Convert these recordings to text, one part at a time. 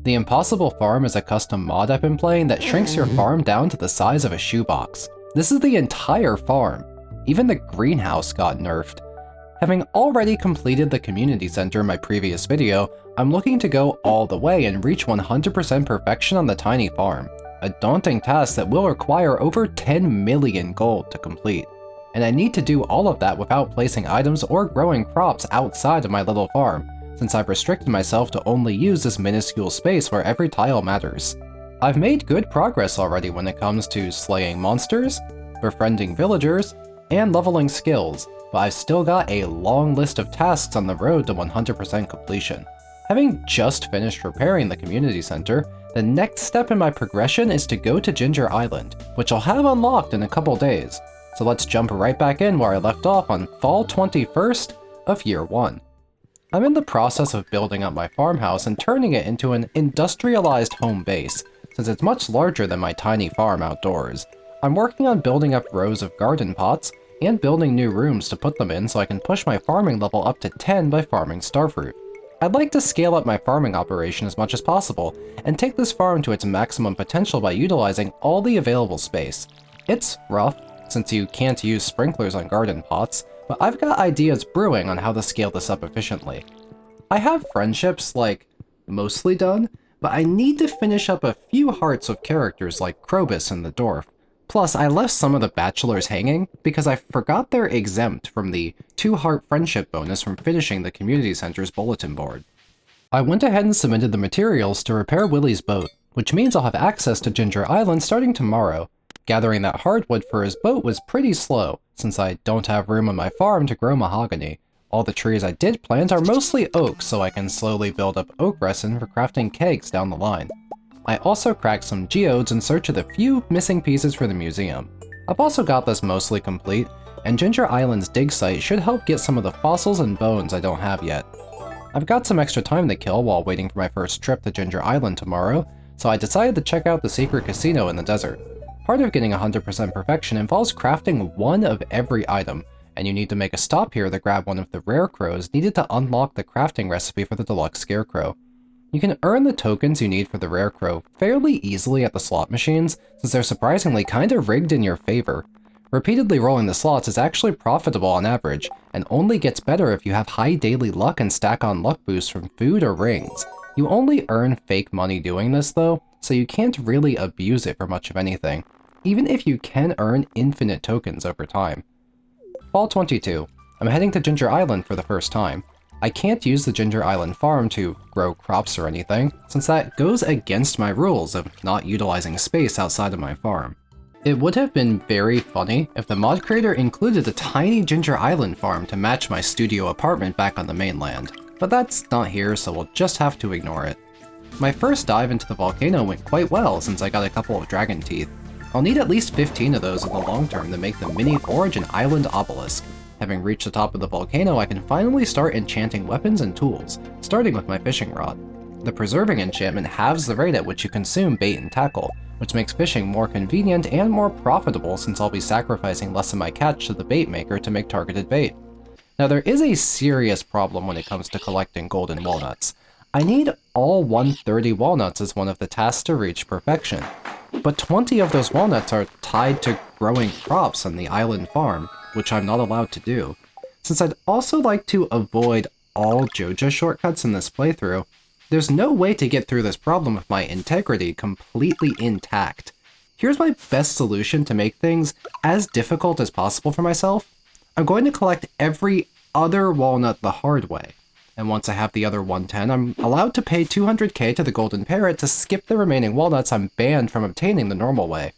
The Impossible Farm is a custom mod I've been playing that shrinks your farm down to the size of a shoebox. This is the entire farm. Even the greenhouse got nerfed. Having already completed the community center in my previous video, I'm looking to go all the way and reach 100% perfection on the tiny farm. A daunting task that will require over 10 million gold to complete. And I need to do all of that without placing items or growing crops outside of my little farm, since I've restricted myself to only use this minuscule space where every tile matters. I've made good progress already when it comes to slaying monsters, befriending villagers, and leveling skills, but I've still got a long list of tasks on the road to 100% completion. Having just finished repairing the community center, the next step in my progression is to go to Ginger Island, which I'll have unlocked in a couple days. So let's jump right back in where I left off on fall 21st of year 1. I'm in the process of building up my farmhouse and turning it into an industrialized home base, since it's much larger than my tiny farm outdoors. I'm working on building up rows of garden pots, and building new rooms to put them in so I can push my farming level up to 10 by farming Starfruit. I'd like to scale up my farming operation as much as possible, and take this farm to its maximum potential by utilizing all the available space. It's rough, since you can't use sprinklers on garden pots, but I've got ideas brewing on how to scale this up efficiently. I have friendships, mostly done, but I need to finish up a few hearts of characters like Krobus and the Dwarf. Plus, I left some of the bachelors hanging because I forgot they're exempt from the 2-heart friendship bonus from finishing the community center's bulletin board. I went ahead and submitted the materials to repair Willie's boat, which means I'll have access to Ginger Island starting tomorrow. Gathering that hardwood for his boat was pretty slow, since I don't have room on my farm to grow mahogany. All the trees I did plant are mostly oak, so I can slowly build up oak resin for crafting kegs down the line. I also cracked some geodes in search of the few missing pieces for the museum. I've also got this mostly complete, and Ginger Island's dig site should help get some of the fossils and bones I don't have yet. I've got some extra time to kill while waiting for my first trip to Ginger Island tomorrow, so I decided to check out the secret casino in the desert. Part of getting 100% perfection involves crafting one of every item, and you need to make a stop here to grab one of the rare crows needed to unlock the crafting recipe for the deluxe scarecrow. You can earn the tokens you need for the rare crow fairly easily at the slot machines, since they're surprisingly kinda rigged in your favor. Repeatedly rolling the slots is actually profitable on average, and only gets better if you have high daily luck and stack on luck boosts from food or rings. You only earn fake money doing this though, so you can't really abuse it for much of anything, even if you can earn infinite tokens over time. Fall 22. I'm heading to Ginger Island for the first time. I can't use the Ginger Island farm to grow crops or anything, since that goes against my rules of not utilizing space outside of my farm. It would have been very funny if the mod creator included a tiny Ginger Island farm to match my studio apartment back on the mainland, but that's not here, so we'll just have to ignore it. My first dive into the volcano went quite well since I got a couple of dragon teeth. I'll need at least 15 of those in the long term to make the mini forge and island obelisk. Having reached the top of the volcano, I can finally start enchanting weapons and tools, starting with my fishing rod. The preserving enchantment halves the rate at which you consume bait and tackle, which makes fishing more convenient and more profitable since I'll be sacrificing less of my catch to the bait maker to make targeted bait. Now there is a serious problem when it comes to collecting golden walnuts. I need all 130 walnuts as one of the tasks to reach perfection, but 20 of those walnuts are tied to growing crops on the island farm, which I'm not allowed to do. Since I'd also like to avoid all Joja shortcuts in this playthrough, there's no way to get through this problem with my integrity completely intact. Here's my best solution to make things as difficult as possible for myself. I'm going to collect every other walnut the hard way, and once I have the other 110, I'm allowed to pay 200k to the Golden Parrot to skip the remaining walnuts I'm banned from obtaining the normal way.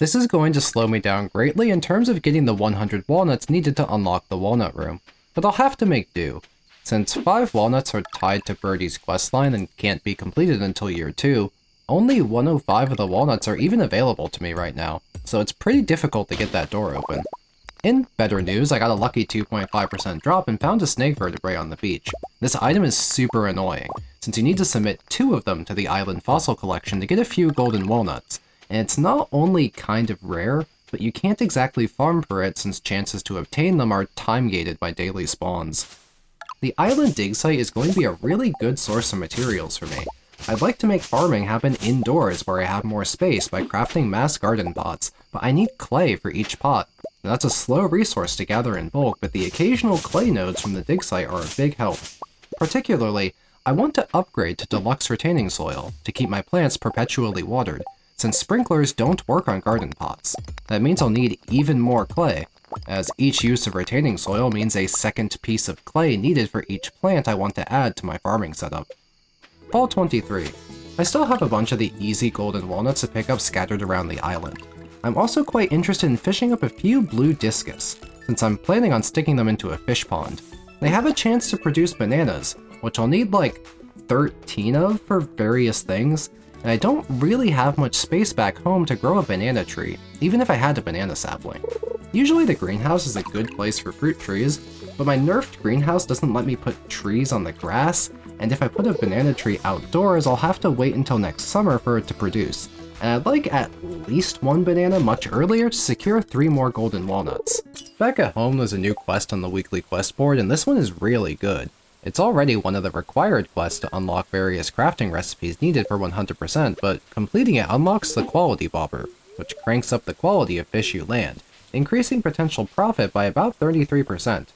This is going to slow me down greatly in terms of getting the 100 walnuts needed to unlock the walnut room, but I'll have to make do. Since 5 walnuts are tied to Birdie's questline and can't be completed until year 2, only 105 of the walnuts are even available to me right now, so it's pretty difficult to get that door open. In better news, I got a lucky 2.5% drop and found a snake vertebrae on the beach. This item is super annoying, since you need to submit 2 of them to the island fossil collection to get a few golden walnuts. And it's not only kind of rare, but you can't exactly farm for it since chances to obtain them are time-gated by daily spawns. The island dig site is going to be a really good source of materials for me. I'd like to make farming happen indoors where I have more space by crafting mass garden pots, but I need clay for each pot. And that's a slow resource to gather in bulk, but the occasional clay nodes from the dig site are a big help. Particularly, I want to upgrade to deluxe retaining soil to keep my plants perpetually watered, since sprinklers don't work on garden pots. That means I'll need even more clay, as each use of retaining soil means a second piece of clay needed for each plant I want to add to my farming setup. Fall 23. I still have a bunch of the easy golden walnuts to pick up scattered around the island. I'm also quite interested in fishing up a few blue discus, since I'm planning on sticking them into a fish pond. They have a chance to produce bananas, which I'll need like 13 of for various things, and I don't really have much space back home to grow a banana tree, even if I had a banana sapling. Usually the greenhouse is a good place for fruit trees, but my nerfed greenhouse doesn't let me put trees on the grass, and if I put a banana tree outdoors, I'll have to wait until next summer for it to produce. And I'd like at least one banana much earlier to secure 3 more golden walnuts. Back at home, there's a new quest on the weekly quest board, and this one is really good. It's already one of the required quests to unlock various crafting recipes needed for 100%, but completing it unlocks the quality bobber, which cranks up the quality of fish you land, increasing potential profit by about 33%.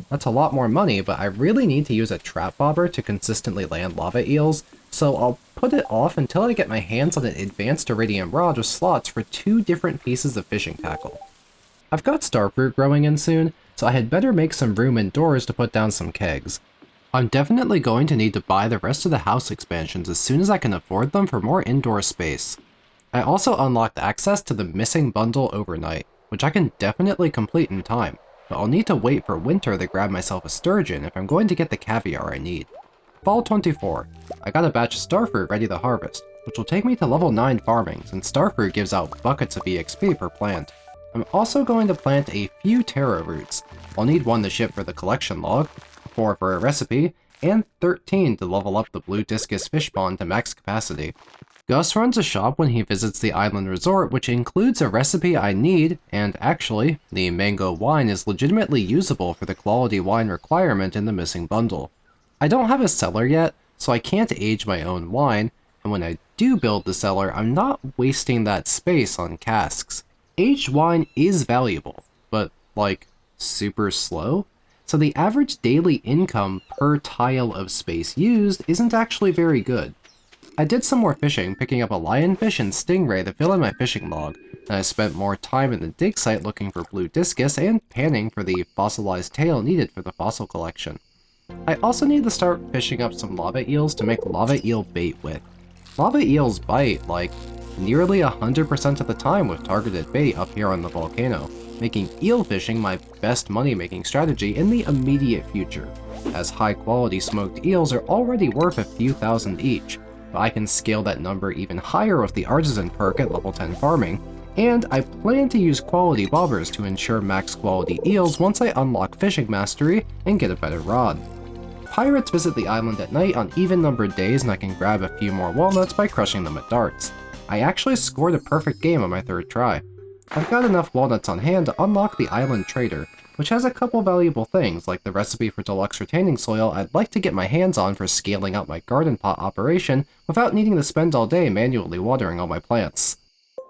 That's a lot more money, but I really need to use a trap bobber to consistently land lava eels, so I'll put it off until I get my hands on an advanced iridium rod with slots for 2 different pieces of fishing tackle. I've got starfruit growing in soon, so I had better make some room indoors to put down some kegs. I'm definitely going to need to buy the rest of the house expansions as soon as I can afford them for more indoor space. I also unlocked access to the missing bundle overnight, which I can definitely complete in time, but I'll need to wait for winter to grab myself a sturgeon if I'm going to get the caviar I need. Fall 24. I got a batch of starfruit ready to harvest, which will take me to level 9 farming since starfruit gives out buckets of EXP per plant. I'm also going to plant a few taro roots. I'll need 1 to ship for the collection log, 4 for a recipe, and 13 to level up the blue discus fish pond to max capacity. Gus runs a shop when he visits the island resort, which includes a recipe I need, and actually, the mango wine is legitimately usable for the quality wine requirement in the missing bundle. I don't have a cellar yet, so I can't age my own wine, and when I do build the cellar, I'm not wasting that space on casks. Aged wine is valuable, but, like, super slow? So the average daily income per tile of space used isn't actually very good. I did some more fishing, picking up a lionfish and stingray to fill in my fishing log, and I spent more time in the dig site looking for blue discus and panning for the fossilized tail needed for the fossil collection. I also need to start fishing up some lava eels to make lava eel bait with. Lava eels bite, like, nearly 100% of the time with targeted bait up here on the volcano, making eel fishing my best money-making strategy in the immediate future, as high-quality smoked eels are already worth a few thousand each, but I can scale that number even higher with the artisan perk at level 10 farming, and I plan to use quality bobbers to ensure max quality eels once I unlock fishing mastery and get a better rod. Pirates visit the island at night on even-numbered days and I can grab a few more walnuts by crushing them at darts. I actually scored a perfect game on my 3rd try. I've got enough walnuts on hand to unlock the island trader, which has a couple valuable things like the recipe for deluxe retaining soil I'd like to get my hands on for scaling out my garden pot operation without needing to spend all day manually watering all my plants.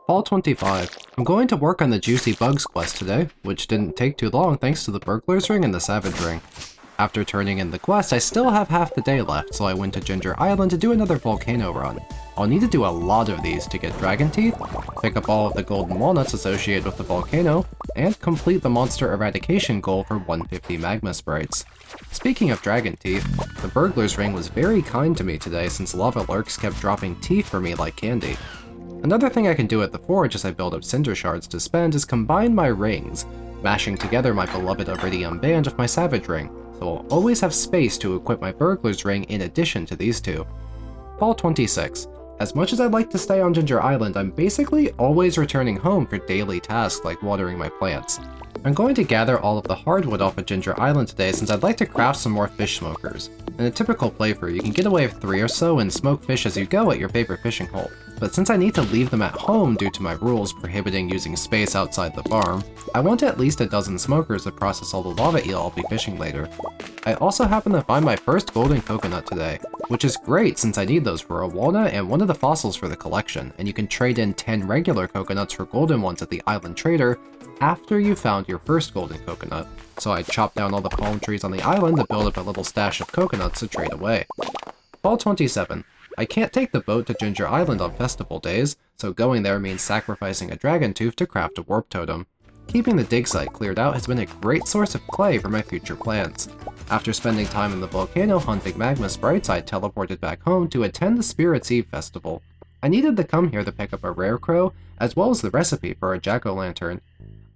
Fall 25. I'm going to work on the Juicy Bugs quest today, which didn't take too long thanks to the Burglar's Ring and the Savage Ring. After turning in the quest, I still have half the day left, so I went to Ginger Island to do another volcano run. I'll need to do a lot of these to get dragon teeth, pick up all of the golden walnuts associated with the volcano, and complete the monster eradication goal for 150 magma sprites. Speaking of dragon teeth, the Burglar's Ring was very kind to me today since lava lurks kept dropping teeth for me like candy. Another thing I can do at the forge as I build up cinder shards to spend is combine my rings, mashing together my beloved iridium band with my savage ring, so I'll always have space to equip my burglar's ring in addition to these two. Fall 26. As much as I'd like to stay on Ginger Island, I'm basically always returning home for daily tasks like watering my plants. I'm going to gather all of the hardwood off of Ginger Island today since I'd like to craft some more fish smokers. In a typical playthrough, you can get away with 3 or so and smoke fish as you go at your favorite fishing hole. but since I need to leave them at home due to my rules prohibiting using space outside the farm, I want at least a dozen smokers to process all the lava eel I'll be fishing later. I also happened to find my first golden coconut today, which is great since I need those for a walnut and one of the fossils for the collection, and you can trade in 10 regular coconuts for golden ones at the island trader after you found your first golden coconut, so I chopped down all the palm trees on the island to build up a little stash of coconuts to trade away. Fall 27. I can't take the boat to Ginger Island on festival days, so going there means sacrificing a dragon tooth to craft a warp totem. Keeping the dig site cleared out has been a great source of clay for my future plans. After spending time in the volcano hunting magma sprites, I teleported back home to attend the Spirit's Eve festival. I needed to come here to pick up a rare crow, as well as the recipe for a jack-o'-lantern.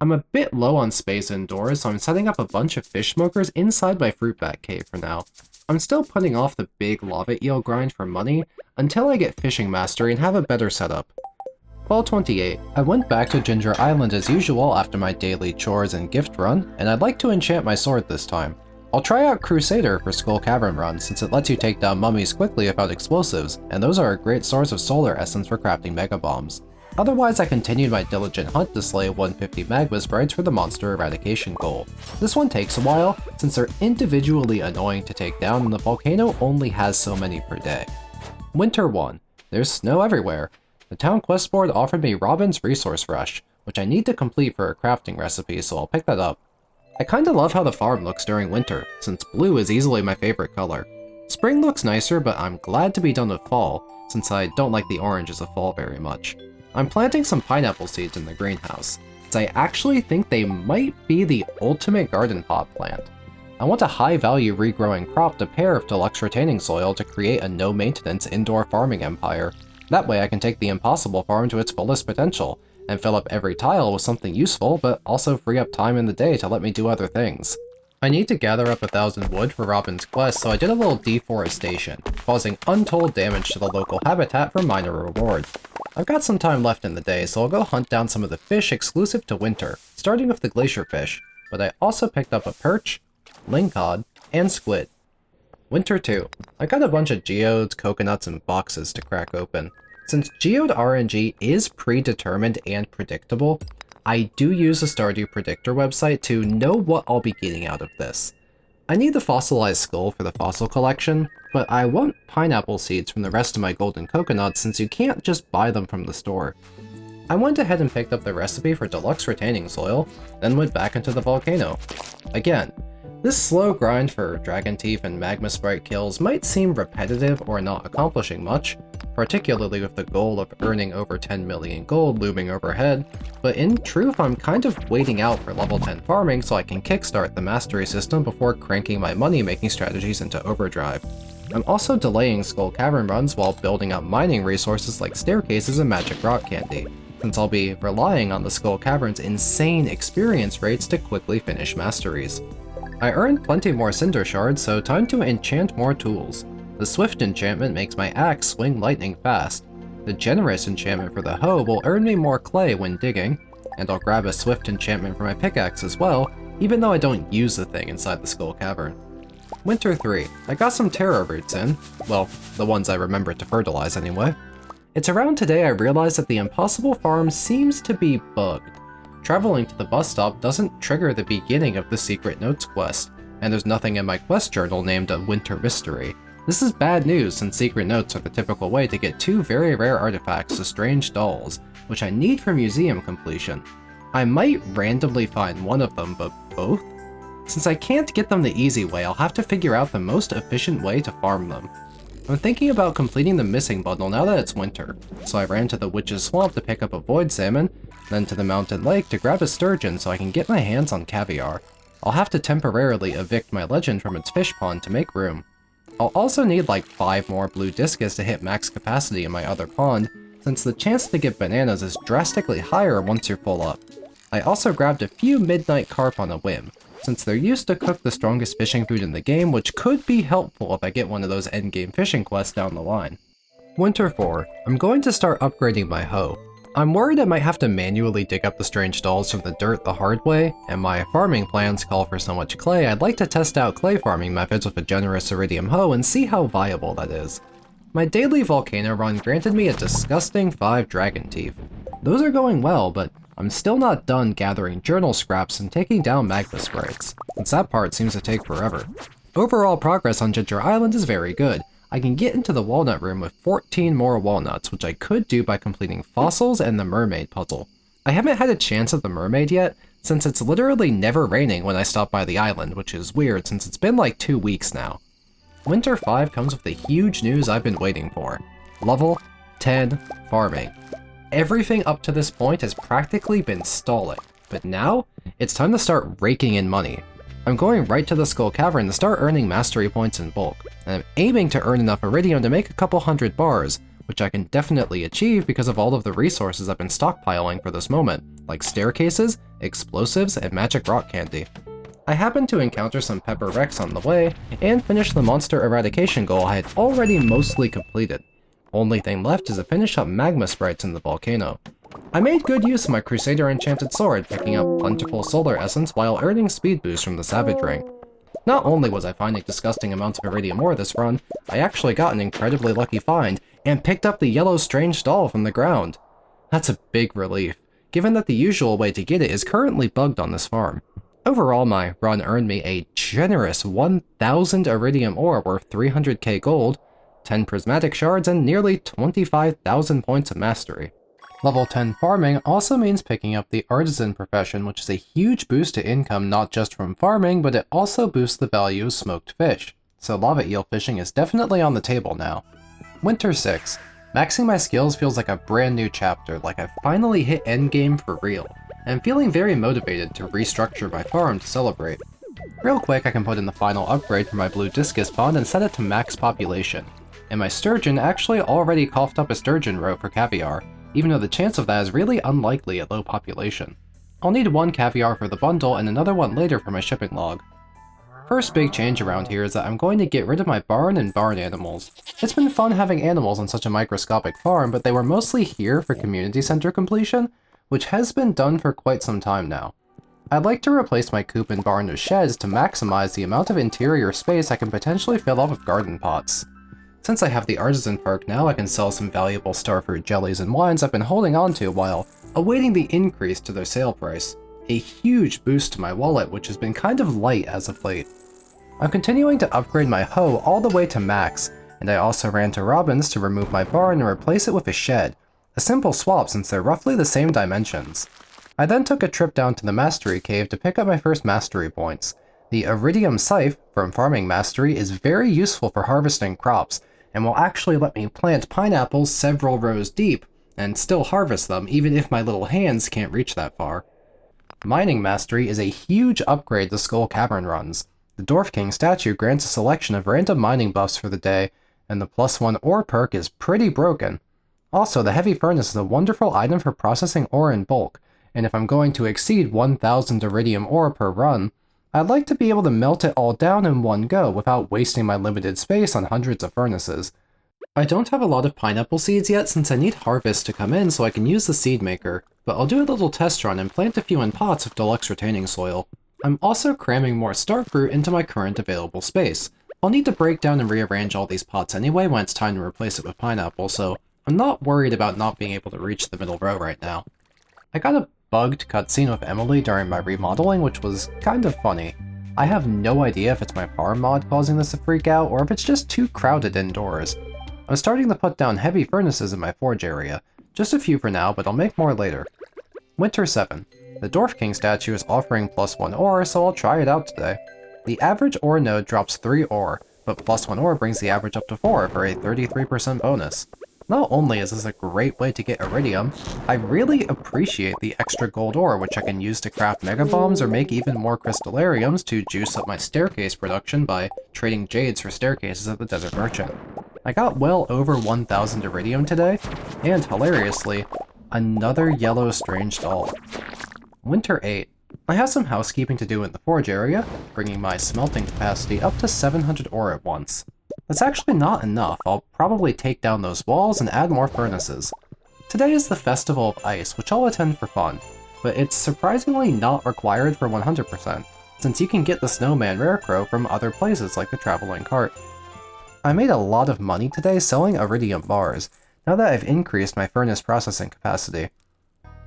I'm a bit low on space indoors, so I'm setting up a bunch of fish smokers inside my fruit bat cave for now. I'm still putting off the big lava eel grind for money until I get fishing mastery and have a better setup. Fall 28. I went back to Ginger Island as usual after my daily chores and gift run, and I'd like to enchant my sword this time. I'll try out Crusader for Skull Cavern run since it lets you take down mummies quickly without explosives, and those are a great source of solar essence for crafting mega bombs. Otherwise, I continued my diligent hunt to slay 150 magma sprites for the monster eradication goal. This one takes a while, since they're individually annoying to take down and the volcano only has so many per day. Winter 1. There's snow everywhere. The town quest board offered me Robin's Resource Rush, which I need to complete for a crafting recipe, so I'll pick that up. I kinda love how the farm looks during winter, since blue is easily my favorite color. Spring looks nicer, but I'm glad to be done with fall, since I don't like the oranges of fall very much. I'm planting some pineapple seeds in the greenhouse, since I actually think they might be the ultimate garden pot plant. I want a high-value regrowing crop to pair with deluxe retaining soil to create a no-maintenance indoor farming empire. That way I can take the impossible farm to its fullest potential, and fill up every tile with something useful, but also free up time in the day to let me do other things. I need to gather up 1,000 wood for Robin's quest, so I did a little deforestation, causing untold damage to the local habitat for minor reward. I've got some time left in the day, so I'll go hunt down some of the fish exclusive to winter, starting with the Glacier fish, but I also picked up a perch, lingcod, and squid. Winter 2. I got a bunch of geodes, coconuts, and boxes to crack open. Since geode RNG is predetermined and predictable, I do use the Stardew predictor website to know what I'll be getting out of this. I need the fossilized skull for the fossil collection, but I want pineapple seeds from the rest of my golden coconuts since you can't just buy them from the store. I went ahead and picked up the recipe for deluxe retaining soil, then went back into the volcano. Again, this slow grind for dragon teeth and magma sprite kills might seem repetitive or not accomplishing much, particularly with the goal of earning over 10 million gold looming overhead, but in truth I'm kind of waiting out for level 10 farming so I can kickstart the mastery system before cranking my money-making strategies into overdrive. I'm also delaying Skull Cavern runs while building up mining resources like staircases and magic rock candy, since I'll be relying on the Skull Cavern's insane experience rates to quickly finish masteries. I earned plenty more cinder shards, so time to enchant more tools. The Swift enchantment makes my axe swing lightning fast. The Generous enchantment for the hoe will earn me more clay when digging, and I'll grab a Swift enchantment for my pickaxe as well, even though I don't use the thing inside the Skull Cavern. Winter 3. I got some taro roots in. Well, the ones I remembered to fertilize anyway. It's around today I realized that the Impossible Farm seems to be bugged. Traveling to the bus stop doesn't trigger the beginning of the Secret Notes quest, and there's nothing in my quest journal named a Winter Mystery. This is bad news since Secret Notes are the typical way to get 2 very rare artifacts to strange dolls, which I need for museum completion. I might randomly find one of them, but both? Since I can't get them the easy way, I'll have to figure out the most efficient way to farm them. I'm thinking about completing the missing bundle now that it's winter, so I ran to the Witch's Swamp to pick up a void salmon, then to the mountain lake to grab a sturgeon so I can get my hands on caviar. I'll have to temporarily evict my legend from its fish pond to make room. I'll also need like 5 more blue discus to hit max capacity in my other pond, since the chance to get bananas is drastically higher once you're full up. I also grabbed a few midnight carp on a whim, since they're used to cook the strongest fishing food in the game, which could be helpful if I get one of those endgame fishing quests down the line. Winter 4. I'm going to start upgrading my hoe. I'm worried I might have to manually dig up the strange dolls from the dirt the hard way, and my farming plans call for so much clay I'd like to test out clay farming methods with a generous iridium hoe and see how viable that is. My daily Volcano run granted me a disgusting 5 dragon teeth. Those are going well, but I'm still not done gathering journal scraps and taking down magma sprites, since that part seems to take forever. Overall progress on Ginger Island is very good. I can get into the walnut room with 14 more walnuts, which I could do by completing fossils and the mermaid puzzle. I haven't had a chance at the mermaid yet, since it's literally never raining when I stop by the island, which is weird since it's been like 2 weeks now. Winter 5 comes with the huge news I've been waiting for. Level 10 farming. Everything up to this point has practically been stalling, but now it's time to start raking in money. I'm going right to the Skull Cavern to start earning mastery points in bulk, and I'm aiming to earn enough iridium to make a couple hundred bars, which I can definitely achieve because of all of the resources I've been stockpiling for this moment, like staircases, explosives, and magic rock candy. I happened to encounter some Pepper Rex on the way, and finish the monster eradication goal I had already mostly completed. Only thing left is to finish up magma sprites in the volcano. I made good use of my Crusader enchanted sword, picking up plentiful solar essence while earning speed boost from the Savage Ring. Not only was I finding disgusting amounts of iridium ore this run, I actually got an incredibly lucky find, and picked up the yellow strange doll from the ground. That's a big relief, given that the usual way to get it is currently bugged on this farm. Overall, my run earned me a generous 1,000 iridium ore worth 300k gold, 10 prismatic shards, and nearly 25,000 points of mastery. Level 10 farming also means picking up the artisan profession, which is a huge boost to income not just from farming, but it also boosts the value of smoked fish, so lava eel fishing is definitely on the table now. Winter 6. Maxing my skills feels like a brand new chapter, like I've finally hit endgame for real. I'm feeling very motivated to restructure my farm to celebrate. Real quick, I can put in the final upgrade for my blue discus pond and set it to max population. And my sturgeon actually already coughed up a sturgeon roe for caviar, even though the chance of that is really unlikely at low population. I'll need 1 caviar for the bundle and another one later for my shipping log. First big change around here is that I'm going to get rid of my barn and barn animals. It's been fun having animals on such a microscopic farm, but they were mostly here for community center completion, which has been done for quite some time now. I'd like to replace my coop and barn with sheds to maximize the amount of interior space I can potentially fill up with garden pots. Since I have the artisan perk now, I can sell some valuable starfruit jellies and wines I've been holding onto while awaiting the increase to their sale price. A huge boost to my wallet, which has been kind of light as of late. I'm continuing to upgrade my hoe all the way to max, and I also ran to Robin's to remove my barn and replace it with a shed. A simple swap since they're roughly the same dimensions. I then took a trip down to the Mastery Cave to pick up my first mastery points. The Iridium Scythe from Farming Mastery is very useful for harvesting crops, and will actually let me plant pineapples several rows deep, and still harvest them even if my little hands can't reach that far. Mining Mastery is a huge upgrade to Skull Cavern runs. The Dwarf King statue grants a selection of random mining buffs for the day, and the +1 ore perk is pretty broken. Also, the Heavy Furnace is a wonderful item for processing ore in bulk, and if I'm going to exceed 1,000 iridium ore per run, I'd like to be able to melt it all down in one go without wasting my limited space on hundreds of furnaces. I don't have a lot of pineapple seeds yet since I need harvest to come in so I can use the seed maker, but I'll do a little test run and plant a few in pots of deluxe retaining soil. I'm also cramming more starfruit into my current available space. I'll need to break down and rearrange all these pots anyway when it's time to replace it with pineapple, so I'm not worried about not being able to reach the middle row right now. I got a bugged cutscene with Emily during my remodeling, which was kind of funny. I have no idea if it's my farm mod causing this to freak out, or if it's just too crowded indoors. I'm starting to put down heavy furnaces in my forge area. Just a few for now, but I'll make more later. Winter 7. The Dwarf King statue is offering +1 ore, so I'll try it out today. The average ore node drops 3 ore, but +1 ore brings the average up to 4 for a 33% bonus. Not only is this a great way to get iridium, I really appreciate the extra gold ore which I can use to craft mega bombs or make even more crystallariums to juice up my staircase production by trading jades for staircases at the Desert Merchant. I got well over 1,000 iridium today, and hilariously, another yellow strange doll. Winter 8. I have some housekeeping to do in the forge area, bringing my smelting capacity up to 700 ore at once. That's actually not enough. I'll probably take down those walls and add more furnaces. Today is the Festival of Ice, which I'll attend for fun, but it's surprisingly not required for 100%, since you can get the Snowman Rarecrow from other places like the Traveling Cart. I made a lot of money today selling iridium bars, now that I've increased my furnace processing capacity.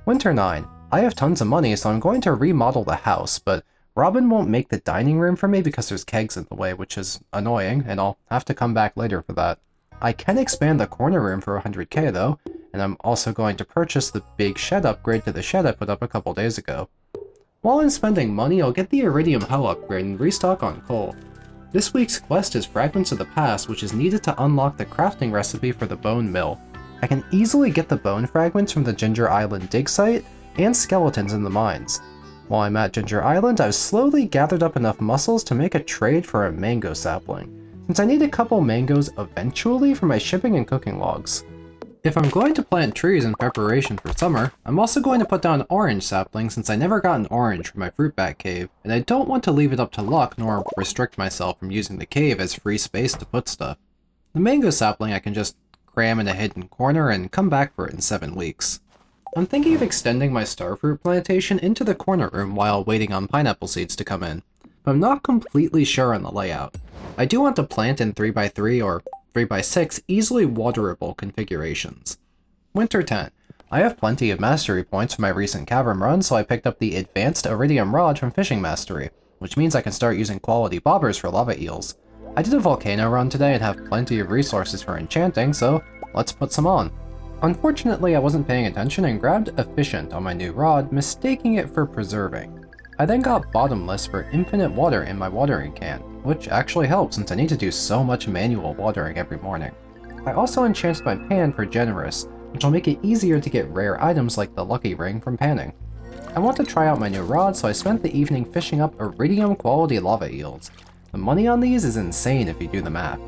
Winter 9. I have tons of money, so I'm going to remodel the house, but Robin won't make the dining room for me because there's kegs in the way, which is annoying, and I'll have to come back later for that. I can expand the corner room for 100k though, and I'm also going to purchase the big shed upgrade to the shed I put up a couple days ago. While I'm spending money, I'll get the iridium hoe upgrade and restock on coal. This week's quest is Fragments of the Past, which is needed to unlock the crafting recipe for the bone mill. I can easily get the bone fragments from the Ginger Island dig site, and skeletons in the mines. While I'm at Ginger Island, I've slowly gathered up enough muscles to make a trade for a mango sapling, since I need a couple mangoes eventually for my shipping and cooking logs. If I'm going to plant trees in preparation for summer, I'm also going to put down orange saplings since I never got an orange from my fruit bat cave, and I don't want to leave it up to luck nor restrict myself from using the cave as free space to put stuff. The mango sapling I can just cram in a hidden corner and come back for it in 7 weeks. I'm thinking of extending my starfruit plantation into the corner room while waiting on pineapple seeds to come in, but I'm not completely sure on the layout. I do want to plant in 3x3 or 3x6 easily waterable configurations. Winter 10. I have plenty of mastery points from my recent Cavern run, so I picked up the advanced iridium rod from Fishing Mastery, which means I can start using quality bobbers for lava eels. I did a volcano run today and have plenty of resources for enchanting, so let's put some on. Unfortunately, I wasn't paying attention and grabbed efficient on my new rod, mistaking it for preserving. I then got bottomless for infinite water in my watering can, which actually helps since I need to do so much manual watering every morning. I also enchanted my pan for generous, which will make it easier to get rare items like the lucky ring from panning. I want to try out my new rod, so I spent the evening fishing up iridium quality lava eels. The money on these is insane if you do the math.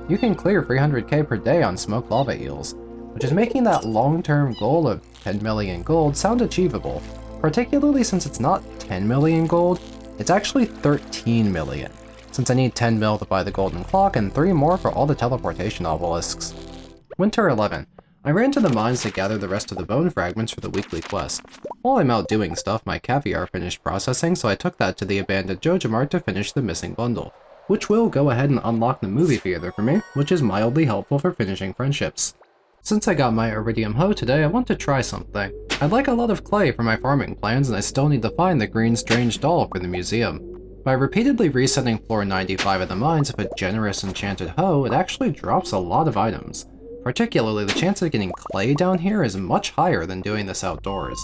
You can clear 300k per day on smoked lava eels, which is making that long-term goal of 10 million gold sound achievable, particularly since it's not 10 million gold, it's actually 13 million, since I need 10 mil to buy the golden clock and 3 more for all the teleportation obelisks. Winter 11. I ran to the mines to gather the rest of the bone fragments for the weekly quest. While I'm out doing stuff, my caviar finished processing, so I took that to the abandoned JojaMart to finish the missing bundle, which will go ahead and unlock the movie theater for me, which is mildly helpful for finishing friendships. Since I got my iridium hoe today, I want to try something. I'd like a lot of clay for my farming plans, and I still need to find the green strange doll for the museum. By repeatedly resetting floor 95 of the mines with a generous enchanted hoe, it actually drops a lot of items. Particularly, the chance of getting clay down here is much higher than doing this outdoors.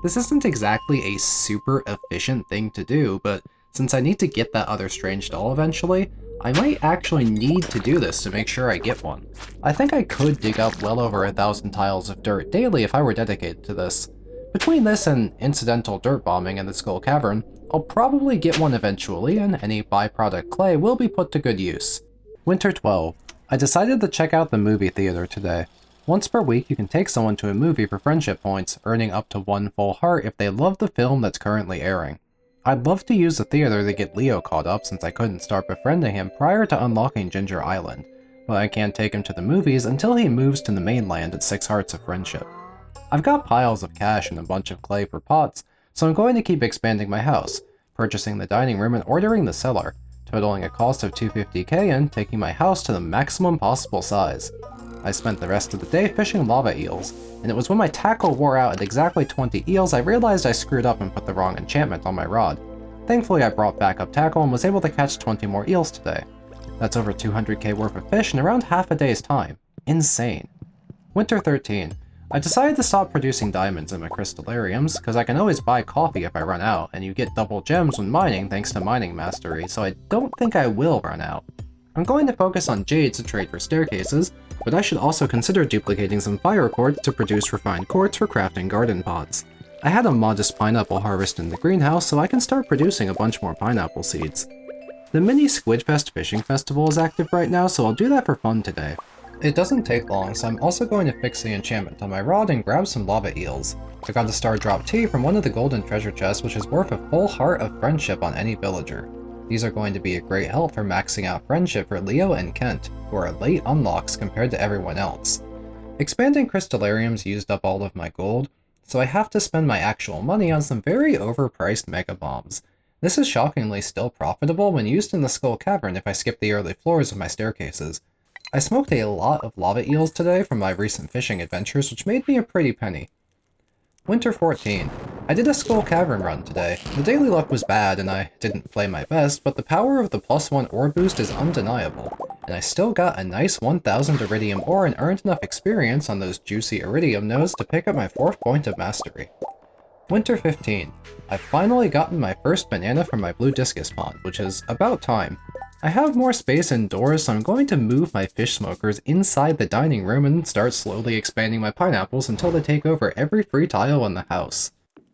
This isn't exactly a super efficient thing to do, but since I need to get that other strange doll eventually, I might actually need to do this to make sure I get one. I think I could dig up well over 1,000 tiles of dirt daily if I were dedicated to this. Between this and incidental dirt bombing in the Skull Cavern, I'll probably get one eventually, and any byproduct clay will be put to good use. Winter 12. I decided to check out the movie theater today. Once per week, you can take someone to a movie for friendship points, earning up to 1 full heart if they love the film that's currently airing. I'd love to use the theater to get Leo caught up since I couldn't start befriending him prior to unlocking Ginger Island, but I can't take him to the movies until he moves to the mainland at 6 hearts of friendship. I've got piles of cash and a bunch of clay for pots, so I'm going to keep expanding my house, purchasing the dining room and ordering the cellar, totaling a cost of 250k and taking my house to the maximum possible size. I spent the rest of the day fishing lava eels, and it was when my tackle wore out at exactly 20 eels I realized I screwed up and put the wrong enchantment on my rod. Thankfully I brought backup tackle and was able to catch 20 more eels today. That's over 200k worth of fish in around half a day's time. Insane. Winter 13. I decided to stop producing diamonds in my crystallariums, because I can always buy coffee if I run out, and you get double gems when mining thanks to mining mastery, so I don't think I will run out. I'm going to focus on jades to trade for staircases, but I should also consider duplicating some fire quartz to produce refined quartz for crafting garden pots. I had a modest pineapple harvest in the greenhouse, so I can start producing a bunch more pineapple seeds. The mini Squidfest fishing festival is active right now, so I'll do that for fun today. It doesn't take long, so I'm also going to fix the enchantment on my rod and grab some lava eels. I got a star drop tea from one of the golden treasure chests, which is worth a full heart of friendship on any villager. These are going to be a great help for maxing out friendship for Leo and Kent, who are late unlocks compared to everyone else. Expanding crystallariums used up all of my gold, so I have to spend my actual money on some very overpriced mega bombs. This is shockingly still profitable when used in the Skull Cavern if I skip the early floors of my staircases, I smoked a lot of lava eels today from my recent fishing adventures, which made me a pretty penny. Winter 14. I did a skull cavern run today. The daily luck was bad and I didn't play my best, but the power of the +1 ore boost is undeniable, and I still got a nice 1000 iridium ore and earned enough experience on those juicy iridium nodes to pick up my 4th point of mastery. Winter 15. I've finally gotten my first banana from my blue discus pond, which is about time. I have more space indoors, so I'm going to move my fish smokers inside the dining room and start slowly expanding my pineapples until they take over every free tile in the house.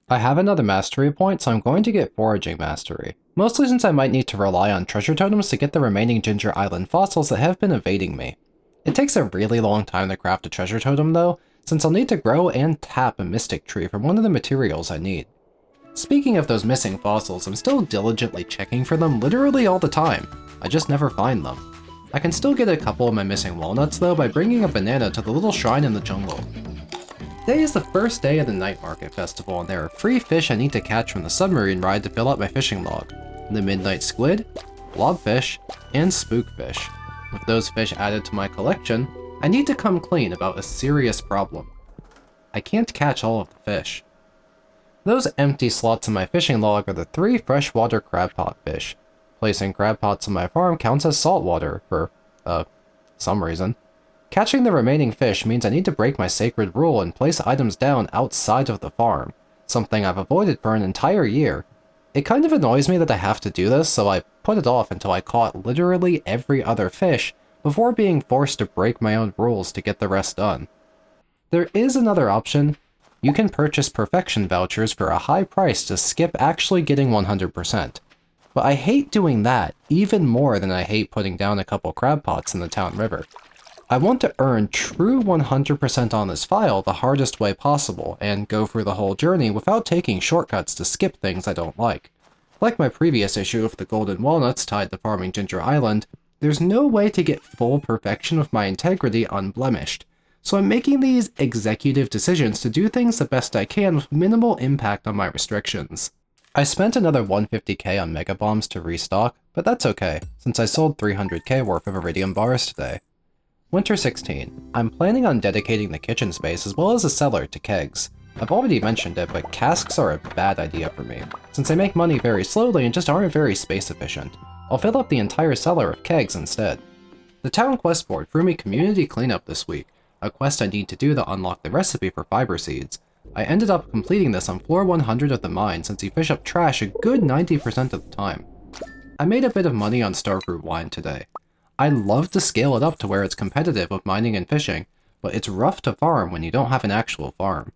I have another mastery point, so I'm going to get foraging mastery, mostly since I might need to rely on treasure totems to get the remaining Ginger Island fossils that have been evading me. It takes a really long time to craft a treasure totem though, since I'll need to grow and tap a mystic tree from one of the materials I need. Speaking of those missing fossils, I'm still diligently checking for them literally all the time. I just never find them. I can still get a couple of my missing walnuts though by bringing a banana to the little shrine in the jungle. Today is the first day of the Night Market Festival and there are free fish I need to catch from the submarine ride to fill up my fishing log. The midnight squid, blobfish, and spookfish. With those fish added to my collection, I need to come clean about a serious problem. I can't catch all of the fish. Those empty slots in my fishing log are the 3 freshwater crabpot fish. Placing crab pots on my farm counts as saltwater for, some reason. Catching the remaining fish means I need to break my sacred rule and place items down outside of the farm, something I've avoided for an entire year. It kind of annoys me that I have to do this, so I put it off until I caught literally every other fish before being forced to break my own rules to get the rest done. There is another option. You can purchase perfection vouchers for a high price to skip actually getting 100%. But I hate doing that even more than I hate putting down a couple crab pots in the town river. I want to earn true 100% on this file the hardest way possible and go through the whole journey without taking shortcuts to skip things I don't like. Like my previous issue of the golden walnuts tied to farming Ginger Island, there's no way to get full perfection with my integrity unblemished, so I'm making these executive decisions to do things the best I can with minimal impact on my restrictions. I spent another 150k on mega bombs to restock, but that's okay, since I sold 300k worth of iridium bars today. Winter 16. I'm planning on dedicating the kitchen space as well as a cellar to kegs. I've already mentioned it, but casks are a bad idea for me, since they make money very slowly and just aren't very space efficient. I'll fill up the entire cellar with kegs instead. The town quest board threw me community cleanup this week, a quest I need to do to unlock the recipe for fiber seeds. I ended up completing this on floor 100 of the mine since you fish up trash a good 90% of the time. I made a bit of money on Starfruit wine today. I'd love to scale it up to where it's competitive with mining and fishing, but it's rough to farm when you don't have an actual farm.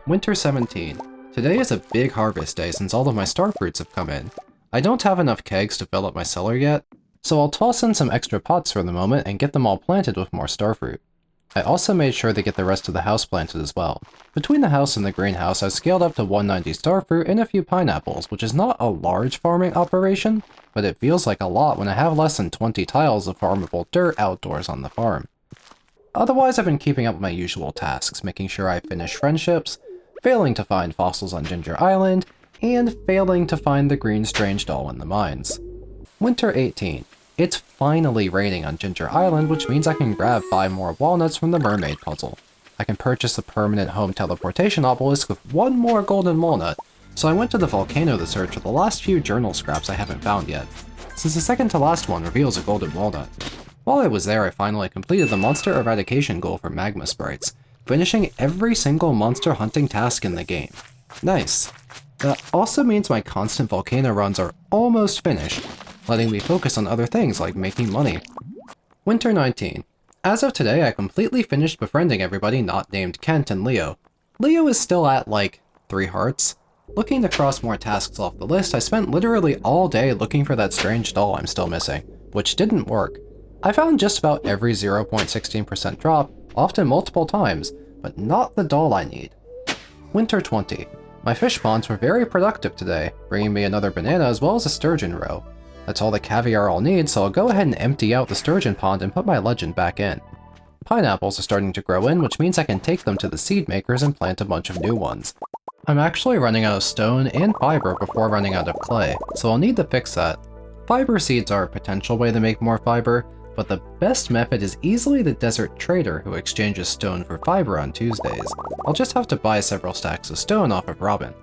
Winter 17. Today is a big harvest day since all of my starfruits have come in. I don't have enough kegs to fill up my cellar yet, so I'll toss in some extra pots for the moment and get them all planted with more starfruit. I also made sure to get the rest of the house planted as well. Between the house and the greenhouse, I've scaled up to 190 starfruit and a few pineapples, which is not a large farming operation, but it feels like a lot when I have less than 20 tiles of farmable dirt outdoors on the farm. Otherwise, I've been keeping up with my usual tasks, making sure I finish friendships, failing to find fossils on Ginger Island, and failing to find the green strange doll in the mines. Winter 18. It's finally raining on Ginger Island, which means I can grab 5 more walnuts from the mermaid puzzle. I can purchase a permanent home teleportation obelisk with 1 more golden walnut, so I went to the Volcano to search for the last few journal scraps I haven't found yet, since the second to last one reveals a golden walnut. While I was there, I finally completed the monster eradication goal for magma sprites, finishing every single monster hunting task in the game. Nice. That also means my constant volcano runs are almost finished, letting me focus on other things like making money. Winter 19. As of today, I completely finished befriending everybody not named Kent and Leo. Leo is still at, like, 3 hearts. Looking to cross more tasks off the list, I spent literally all day looking for that strange doll I'm still missing, which didn't work. I found just about every 0.16% drop, often multiple times, but not the doll I need. Winter 20. My fish ponds were very productive today, bringing me another banana as well as a sturgeon roe. That's all the caviar I'll need, so I'll go ahead and empty out the sturgeon pond and put my legend back in. Pineapples are starting to grow in, which means I can take them to the seed makers and plant a bunch of new ones. I'm actually running out of stone and fiber before running out of clay, so I'll need to fix that. Fiber seeds are a potential way to make more fiber, but the best method is easily the desert trader who exchanges stone for fiber on Tuesdays. I'll just have to buy several stacks of stone off of Robin.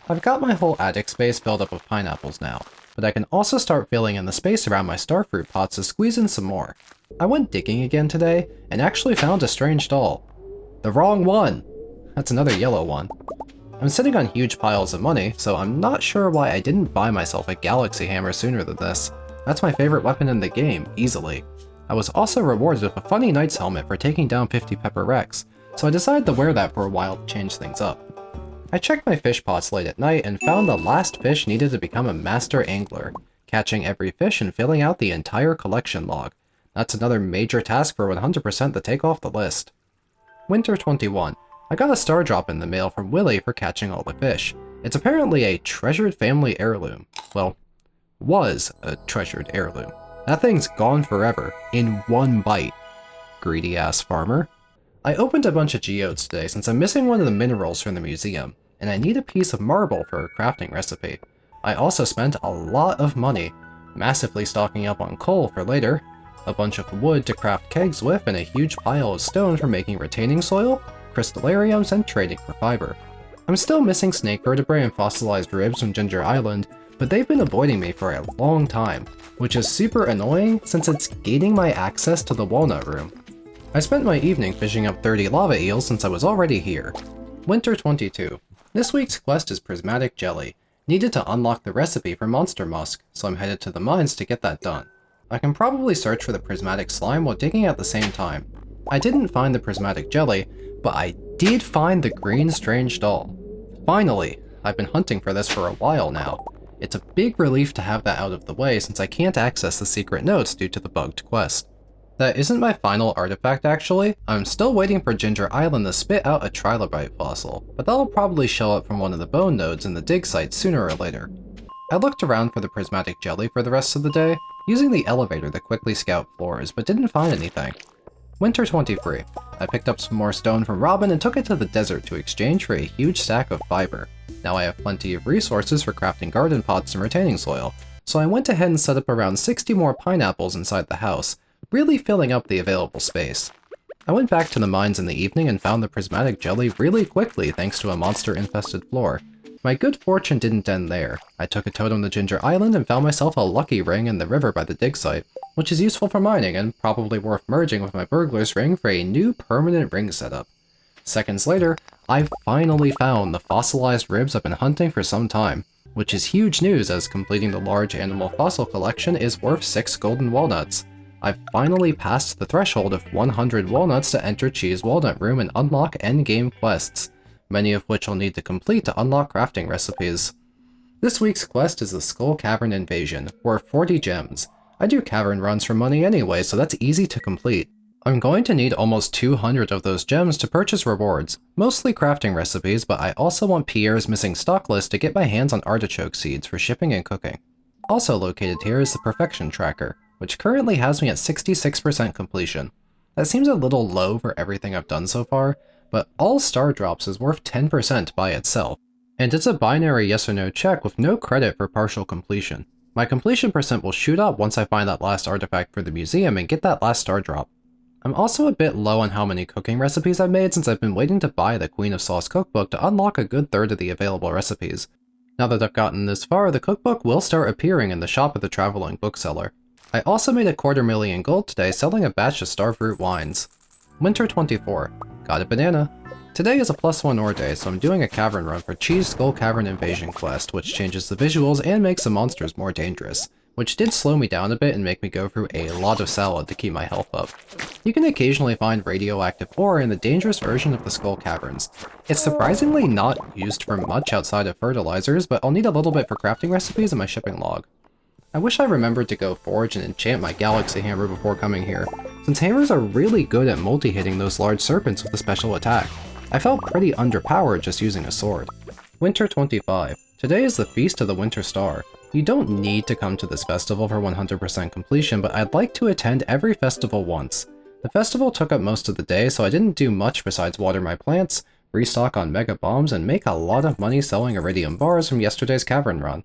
I've got my whole attic space filled up with pineapples now, but I can also start filling in the space around my starfruit pots to squeeze in some more. I went digging again today, and actually found a strange doll. The wrong one! That's another yellow one. I'm sitting on huge piles of money, so I'm not sure why I didn't buy myself a galaxy hammer sooner than this. That's my favorite weapon in the game, easily. I was also rewarded with a funny knight's helmet for taking down 50 Pepper Rex, so I decided to wear that for a while to change things up. I checked my fish pots late at night and found the last fish needed to become a master angler, catching every fish and filling out the entire collection log. That's another major task for 100% to take off the list. Winter 21. I got a star drop in the mail from Willie for catching all the fish. It's apparently a treasured family heirloom. Well, was a treasured heirloom. That thing's gone forever, in one bite. Greedy ass farmer. I opened a bunch of geodes today since I'm missing one of the minerals from the museum, and I need a piece of marble for a crafting recipe. I also spent a lot of money, massively stocking up on coal for later, a bunch of wood to craft kegs with, and a huge pile of stone for making retaining soil, crystallariums, and trading for fiber. I'm still missing snake vertebrae and fossilized ribs from Ginger Island, but they've been avoiding me for a long time, which is super annoying since it's gating my access to the walnut room. I spent my evening fishing up 30 lava eels since I was already here. Winter 22. This week's quest is Prismatic Jelly, needed to unlock the recipe for Monster Musk, so I'm headed to the mines to get that done. I can probably search for the Prismatic Slime while digging at the same time. I didn't find the Prismatic Jelly, but I did find the green strange doll. Finally! I've been hunting for this for a while now. It's a big relief to have that out of the way since I can't access the secret notes due to the bugged quest. That isn't my final artifact actually. I'm still waiting for Ginger Island to spit out a trilobite fossil, but that'll probably show up from one of the bone nodes in the dig site sooner or later. I looked around for the Prismatic Jelly for the rest of the day, using the elevator to quickly scout floors, but didn't find anything. Winter 23. I picked up some more stone from Robin and took it to the desert to exchange for a huge stack of fiber. Now I have plenty of resources for crafting garden pots and retaining soil, so I went ahead and set up around 60 more pineapples inside the house, really filling up the available space. I went back to the mines in the evening and found the Prismatic Jelly really quickly thanks to a monster-infested floor. My good fortune didn't end there. I took a totem to Ginger Island and found myself a lucky ring in the river by the dig site, which is useful for mining and probably worth merging with my burglar's ring for a new permanent ring setup. Seconds later, I finally found the fossilized ribs I've been hunting for some time, which is huge news as completing the large animal fossil collection is worth 6 golden walnuts. I've finally passed the threshold of 100 walnuts to enter Cheese Walnut Room and unlock endgame quests, many of which I'll need to complete to unlock crafting recipes. This week's quest is the Skull Cavern Invasion, worth 40 gems. I do cavern runs for money anyway, so that's easy to complete. I'm going to need almost 200 of those gems to purchase rewards, mostly crafting recipes, but I also want Pierre's missing stock list to get my hands on artichoke seeds for shipping and cooking. Also located here is the Perfection Tracker, which currently has me at 66% completion. That seems a little low for everything I've done so far, but all star drops is worth 10% by itself, and it's a binary yes or no check with no credit for partial completion. My completion percent will shoot up once I find that last artifact for the museum and get that last star drop. I'm also a bit low on how many cooking recipes I've made since I've been waiting to buy the Queen of Sauce cookbook to unlock a good third of the available recipes. Now that I've gotten this far, the cookbook will start appearing in the shop of the traveling bookseller. I also made a $250,000 gold today selling a batch of Starfruit wines. Winter 24. Got a banana. Today is a +1 ore day, so I'm doing a cavern run for Cheese Skull Cavern Invasion quest, which changes the visuals and makes the monsters more dangerous, which did slow me down a bit and make me go through a lot of salad to keep my health up. You can occasionally find radioactive ore in the dangerous version of the Skull Caverns. It's surprisingly not used for much outside of fertilizers, but I'll need a little bit for crafting recipes in my shipping log. I wish I remembered to go forge and enchant my galaxy hammer before coming here, since hammers are really good at multi-hitting those large serpents with a special attack. I felt pretty underpowered just using a sword. Winter 25. Today is the Feast of the Winter Star. You don't need to come to this festival for 100% completion, but I'd like to attend every festival once. The festival took up most of the day, so I didn't do much besides water my plants, restock on mega bombs, and make a lot of money selling iridium bars from yesterday's cavern run.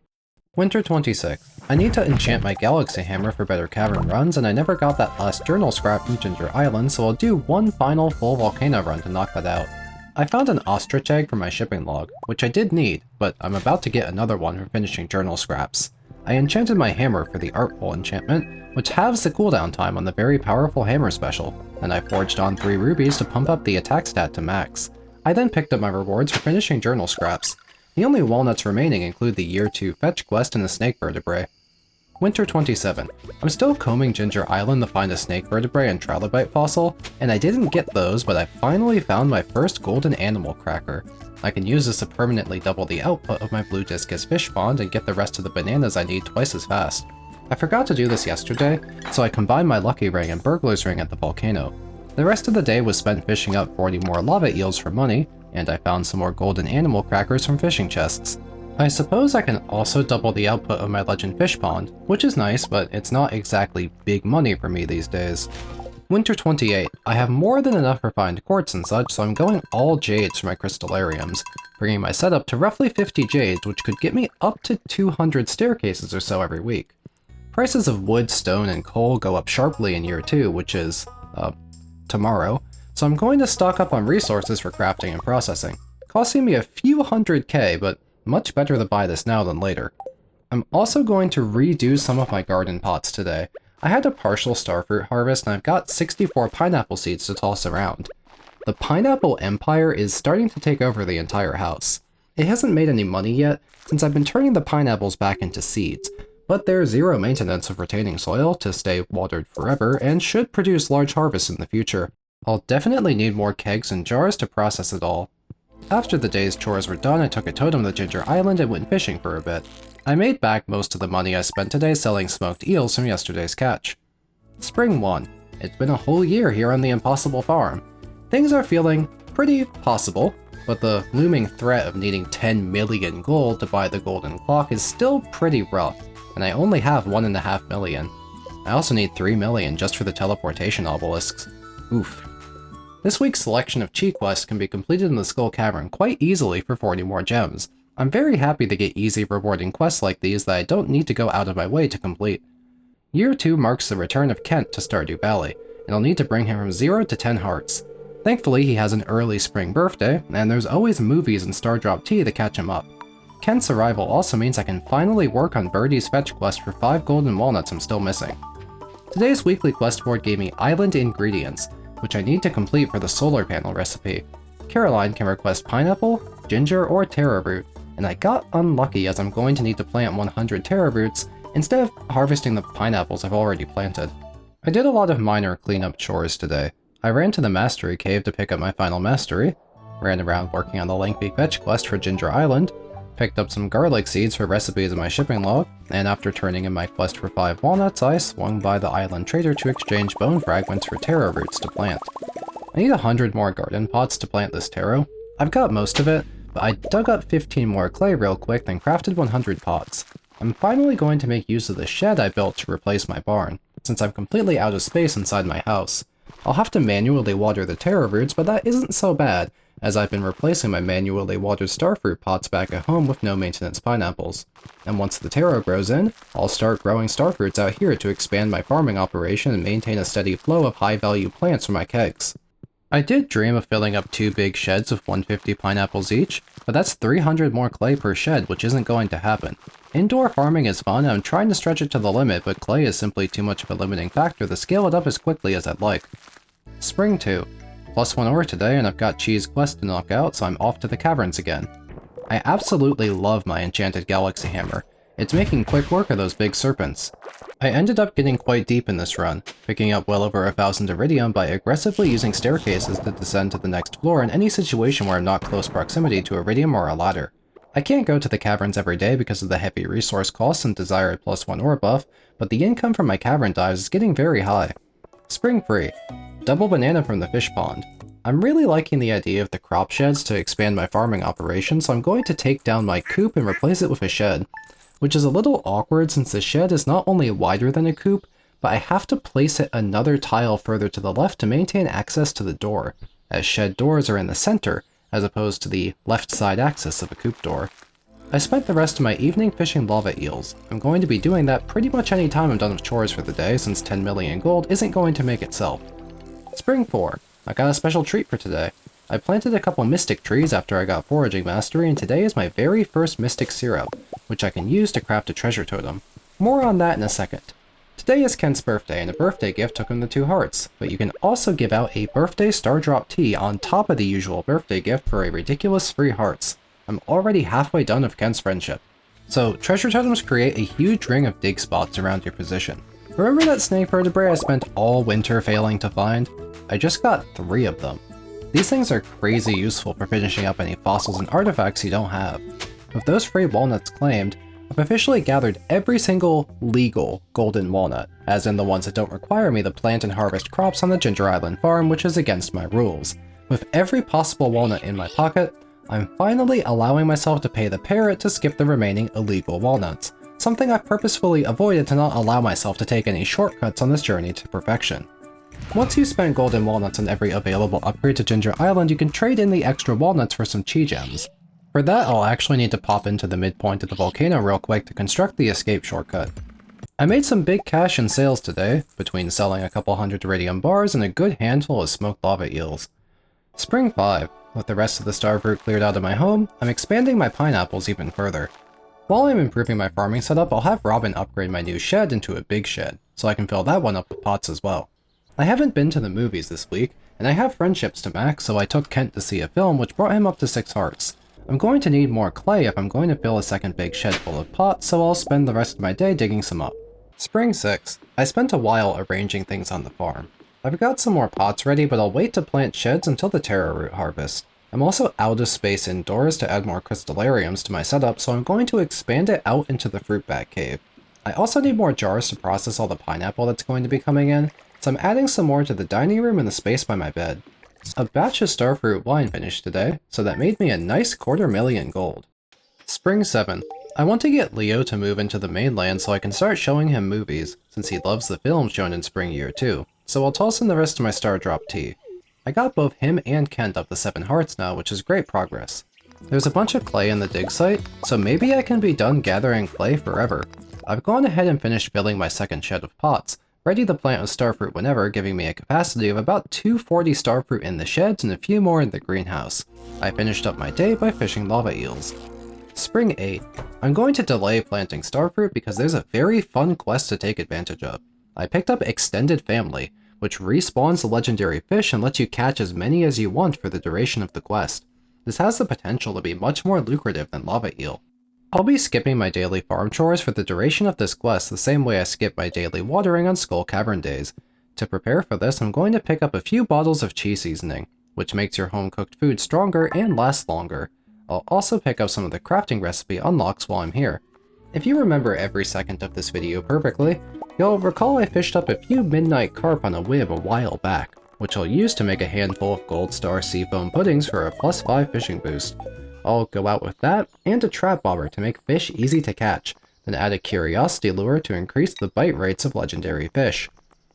Winter 26. I need to enchant my galaxy hammer for better cavern runs, and I never got that last journal scrap from Ginger Island, so I'll do one final full volcano run to knock that out. I found an ostrich egg for my shipping log, which I did need, but I'm about to get another one for finishing journal scraps. I enchanted my hammer for the Artful enchantment, which halves the cooldown time on the very powerful hammer special, and I forged on 3 rubies to pump up the attack stat to max. I then picked up my rewards for finishing journal scraps. The only walnuts remaining include the Year 2 fetch quest and a snake vertebrae. Winter 27. I'm still combing Ginger Island to find a snake vertebrae and trilobite fossil, and I didn't get those, but I finally found my first golden animal cracker. I can use this to permanently double the output of my blue discus fish pond and get the rest of the bananas I need twice as fast. I forgot to do this yesterday, so I combined my lucky ring and burglar's ring at the volcano. The rest of the day was spent fishing up 40 more lava eels for money, and I found some more golden animal crackers from fishing chests. I suppose I can also double the output of my legend fish pond, which is nice, but it's not exactly big money for me these days. Winter 28. I have more than enough refined quartz and such, so I'm going all jades for my crystallariums, bringing my setup to roughly 50 jades, which could get me up to 200 staircases or so every week. Prices of wood, stone, and coal go up sharply in year 2, which is, tomorrow, so I'm going to stock up on resources for crafting and processing. Costing me a few hundred K, but much better to buy this now than later. I'm also going to redo some of my garden pots today. I had a partial starfruit harvest and I've got 64 pineapple seeds to toss around. The pineapple empire is starting to take over the entire house. It hasn't made any money yet since I've been turning the pineapples back into seeds, but there's zero maintenance of retaining soil to stay watered forever and should produce large harvests in the future. I'll definitely need more kegs and jars to process it all. After the day's chores were done, I took a totem to Ginger Island and went fishing for a bit. I made back most of the money I spent today selling smoked eels from yesterday's catch. Spring 1. It's been a whole year here on the Impossible Farm. Things are feeling pretty possible, but the looming threat of needing 10 million gold to buy the golden clock is still pretty rough, and I only have 1.5 million. I also need 3 million just for the teleportation obelisks. Oof. This week's selection of chi quests can be completed in the Skull Cavern quite easily for 40 more gems. I'm very happy to get easy rewarding quests like these that I don't need to go out of my way to complete. Year 2 marks the return of Kent to Stardew Valley, and I'll need to bring him from 0 to 10 hearts. Thankfully he has an early spring birthday, and there's always movies and Stardrop Tea to catch him up. Kent's arrival also means I can finally work on Birdie's fetch quest for 5 golden walnuts I'm still missing. Today's weekly quest board gave me Island Ingredients, which I need to complete for the solar panel recipe. Caroline can request pineapple, ginger, or taro root, and I got unlucky as I'm going to need to plant 100 taro roots instead of harvesting the pineapples I've already planted. I did a lot of minor cleanup chores today. I ran to the Mastery Cave to pick up my final mastery, ran around working on the lengthy fetch quest for Ginger Island, picked up some garlic seeds for recipes in my shipping log, and after turning in my quest for 5 walnuts, I swung by the island trader to exchange bone fragments for taro roots to plant. I need 100 more garden pots to plant this taro. I've got most of it, but I dug up 15 more clay real quick and crafted 100 pots. I'm finally going to make use of the shed I built to replace my barn, since I'm completely out of space inside my house. I'll have to manually water the taro roots, but that isn't so bad, as I've been replacing my manually watered starfruit pots back at home with no maintenance pineapples. And once the taro grows in, I'll start growing starfruits out here to expand my farming operation and maintain a steady flow of high-value plants for my kegs. I did dream of filling up 2 big sheds with 150 pineapples each, but that's 300 more clay per shed, which isn't going to happen. Indoor farming is fun, and I'm trying to stretch it to the limit, but clay is simply too much of a limiting factor to scale it up as quickly as I'd like. Spring 2. +1 ore today, and I've got Cheese quest to knock out, so I'm off to the caverns again. I absolutely love my enchanted galaxy hammer. It's making quick work of those big serpents. I ended up getting quite deep in this run, picking up well over 1,000 iridium by aggressively using staircases to descend to the next floor in any situation where I'm not close proximity to iridium or a ladder. I can't go to the caverns every day because of the heavy resource costs and desired +1 ore buff, but the income from my cavern dives is getting very high. Spring 3. Double banana from the fish pond. I'm really liking the idea of the crop sheds to expand my farming operation, so I'm going to take down my coop and replace it with a shed, which is a little awkward since the shed is not only wider than a coop, but I have to place it another tile further to the left to maintain access to the door, as shed doors are in the center, as opposed to the left side axis of a coop door. I spent the rest of my evening fishing lava eels. I'm going to be doing that pretty much any time I'm done with chores for the day, since 10 million gold isn't going to make itself. Spring 4. I got a special treat for today. I planted a couple mystic trees after I got foraging mastery, and today is my very first mystic syrup, which I can use to craft a treasure totem. More on that in a second. Today is Kent's birthday, and a birthday gift took him the 2 hearts, but you can also give out a birthday star drop tea on top of the usual birthday gift for a ridiculous 3 hearts. I'm already halfway done with Kent's friendship. So, treasure totems create a huge ring of dig spots around your position. Remember that snake vertebrae I spent all winter failing to find? I just got 3 of them. These things are crazy useful for finishing up any fossils and artifacts you don't have. With those 3 walnuts claimed, I've officially gathered every single legal golden walnut, as in the ones that don't require me to plant and harvest crops on the Ginger Island farm, which is against my rules. With every possible walnut in my pocket, I'm finally allowing myself to pay the parrot to skip the remaining illegal walnuts, something I've purposefully avoided to not allow myself to take any shortcuts on this journey to perfection. Once you spend golden walnuts on every available upgrade to Ginger Island, you can trade in the extra walnuts for some chi gems. For that, I'll actually need to pop into the midpoint of the volcano real quick to construct the escape shortcut. I made some big cash in sales today, between selling a couple hundred iridium bars and a good handful of smoked lava eels. Spring 5. With the rest of the Starfruit cleared out of my home, I'm expanding my pineapples even further. While I'm improving my farming setup, I'll have Robin upgrade my new shed into a big shed, so I can fill that one up with pots as well. I haven't been to the movies this week, and I have friendships to max, so I took Kent to see a film which brought him up to 6 hearts. I'm going to need more clay if I'm going to fill a second big shed full of pots, so I'll spend the rest of my day digging some up. Spring 6. I spent a while arranging things on the farm. I've got some more pots ready, but I'll wait to plant sheds until the taro root harvest. I'm also out of space indoors to add more crystallariums to my setup, so I'm going to expand it out into the fruit bat cave. I also need more jars to process all the pineapple that's going to be coming in, so I'm adding some more to the dining room and the space by my bed. A batch of Starfruit wine finished today, so that made me a nice 250,000 gold. Spring 7. I want to get Leo to move into the mainland so I can start showing him movies, since he loves the films shown in Spring Year 2, so I'll toss in the rest of my star drop tea. I got both him and Kent up to 7 hearts now, which is great progress. There's a bunch of clay in the dig site, so maybe I can be done gathering clay forever. I've gone ahead and finished filling my second shed of pots, ready to plant with Starfruit whenever, giving me a capacity of about 240 Starfruit in the sheds and a few more in the greenhouse. I finished up my day by fishing lava eels. Spring 8. I'm going to delay planting Starfruit because there's a very fun quest to take advantage of. I picked up Extended Family, which respawns the legendary fish and lets you catch as many as you want for the duration of the quest. This has the potential to be much more lucrative than lava eel. I'll be skipping my daily farm chores for the duration of this quest the same way I skip my daily watering on Skull Cavern days. To prepare for this, I'm going to pick up a few bottles of cheese seasoning, which makes your home-cooked food stronger and last longer. I'll also pick up some of the crafting recipe unlocks while I'm here. If you remember every second of this video perfectly, you'll recall I fished up a few midnight carp on a whim a while back, which I'll use to make a handful of Gold Star Seafoam puddings for a +5 fishing boost. I'll go out with that, and a trap bobber to make fish easy to catch, then add a curiosity lure to increase the bite rates of legendary fish.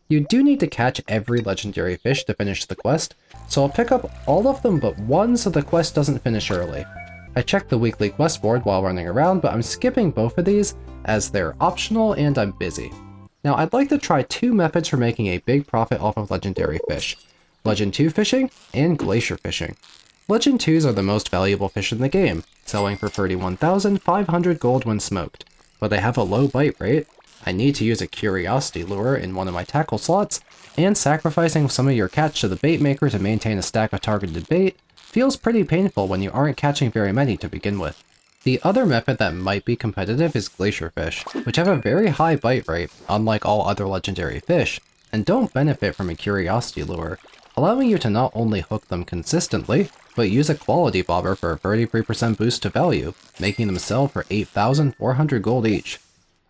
You do need to catch every legendary fish to finish the quest, so I'll pick up all of them but one so the quest doesn't finish early. I checked the weekly quest board while running around, but I'm skipping both of these as they're optional and I'm busy. Now I'd like to try 2 methods for making a big profit off of legendary fish: Legend 2 fishing and Glacier fishing. Legend 2s are the most valuable fish in the game, selling for 31,500 gold when smoked, but they have a low bite rate. I need to use a curiosity lure in one of my tackle slots, and sacrificing some of your catch to the bait maker to maintain a stack of targeted bait feels pretty painful when you aren't catching very many to begin with. The other method that might be competitive is Glacier fish, which have a very high bite rate, unlike all other legendary fish, and don't benefit from a curiosity lure, allowing you to not only hook them consistently, but use a quality bobber for a 33% boost to value, making them sell for 8,400 gold each.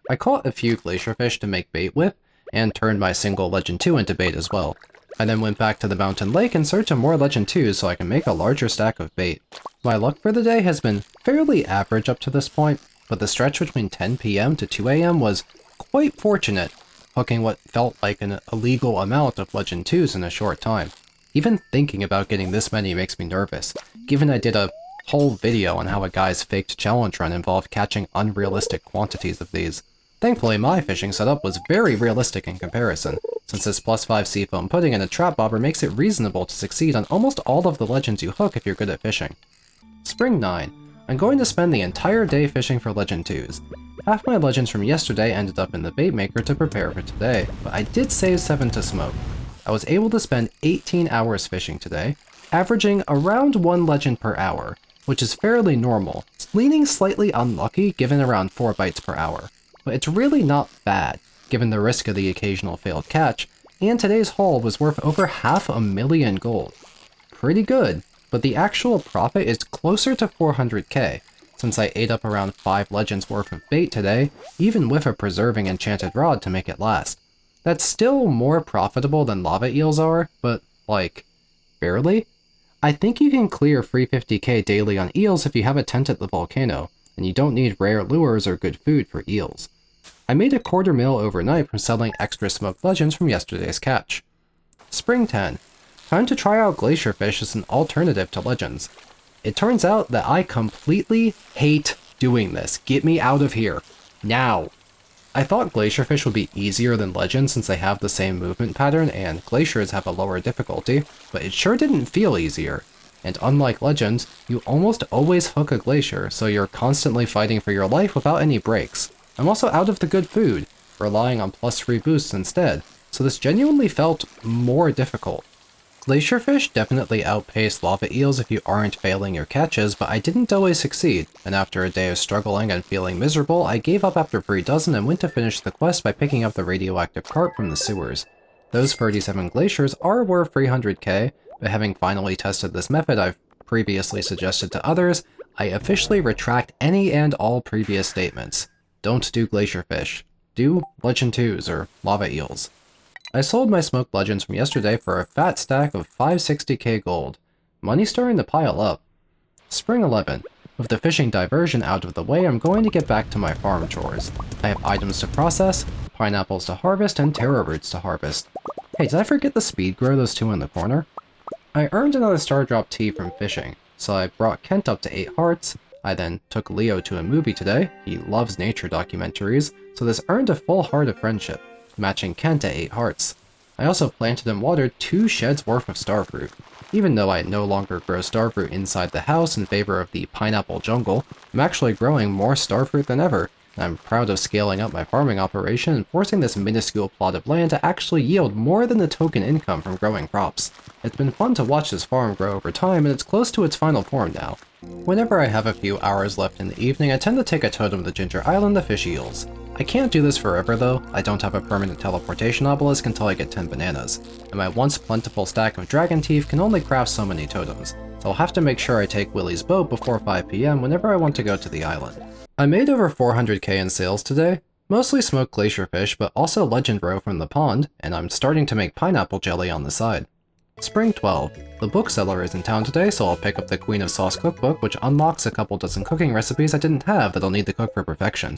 I caught a few glacier fish to make bait with, and turned my single Legend 2 into bait as well. I then went back to the mountain lake in search of more Legend 2s so I can make a larger stack of bait. My luck for the day has been fairly average up to this point, but the stretch between 10 PM to 2 AM was quite fortunate, hooking what felt like an illegal amount of Legend 2s in a short time. Even thinking about getting this many makes me nervous, given I did a whole video on how a guy's faked challenge run involved catching unrealistic quantities of these. Thankfully, my fishing setup was very realistic in comparison, since this +5 seafoam pudding and a trap bobber makes it reasonable to succeed on almost all of the legends you hook if you're good at fishing. Spring 9. I'm going to spend the entire day fishing for Legend 2s. Half my legends from yesterday ended up in the bait maker to prepare for today, but I did save 7 to smoke. I was able to spend 18 hours fishing today, averaging around 1 legend per hour, which is fairly normal, leaning slightly unlucky given around 4 bites per hour. But it's really not bad, given the risk of the occasional failed catch, and today's haul was worth over 500,000 gold. Pretty good, but the actual profit is closer to 400k, since I ate up around 5 legends worth of bait today, even with a preserving enchanted rod to make it last. That's still more profitable than lava eels are, but, like, barely? I think you can clear 350k daily on eels if you have a tent at the volcano, and you don't need rare lures or good food for eels. I made a $250,000 overnight from selling extra smoked legends from yesterday's catch. Spring 10. Time to try out Glacier fish as an alternative to legends. It turns out that I completely hate doing this. Get me out of here. Now. I thought Glacier fish would be easier than legends since they have the same movement pattern and glaciers have a lower difficulty, but it sure didn't feel easier. And unlike legends, you almost always hook a glacier, so you're constantly fighting for your life without any breaks. I'm also out of the good food, relying on +3 boosts instead, so this genuinely felt more difficult. Glacier fish definitely outpace lava eels if you aren't failing your catches, but I didn't always succeed, and after a day of struggling and feeling miserable, I gave up after 3 dozen and went to finish the quest by picking up the radioactive carp from the sewers. Those 37 glaciers are worth 300k, but having finally tested this method I've previously suggested to others, I officially retract any and all previous statements. Don't do glacier fish. Do legend 2s or lava eels. I sold my smoked legends from yesterday for a fat stack of 560k gold. Money's starting to pile up. Spring 11. With the fishing diversion out of the way, I'm going to get back to my farm chores. I have items to process, pineapples to harvest, and taro roots to harvest. Hey, did I forget the speed grow those 2 in the corner? I earned another star drop tea from fishing, so I brought Kent up to 8 hearts. I then took Leo to a movie today. He loves nature documentaries, so this earned a full heart of friendship, matching Kent at 8 hearts. I also planted and watered 2 sheds worth of starfruit. Even though I no longer grow starfruit inside the house in favor of the pineapple jungle, I'm actually growing more starfruit than ever, and I'm proud of scaling up my farming operation and forcing this minuscule plot of land to actually yield more than the token income from growing crops. It's been fun to watch this farm grow over time, and it's close to its final form now. Whenever I have a few hours left in the evening, I tend to take a totem to Ginger Island to fish eels. I can't do this forever though. I don't have a permanent teleportation obelisk until I get 10 bananas, and my once plentiful stack of dragon teeth can only craft so many totems, so I'll have to make sure I take Willie's boat before 5 PM whenever I want to go to the island. I made over 400k in sales today, mostly smoked glacier fish but also legend roe from the pond, and I'm starting to make pineapple jelly on the side. Spring 12. The bookseller is in town today, so I'll pick up the Queen of Sauce cookbook, which unlocks a couple dozen cooking recipes I didn't have that I'll need to cook for perfection.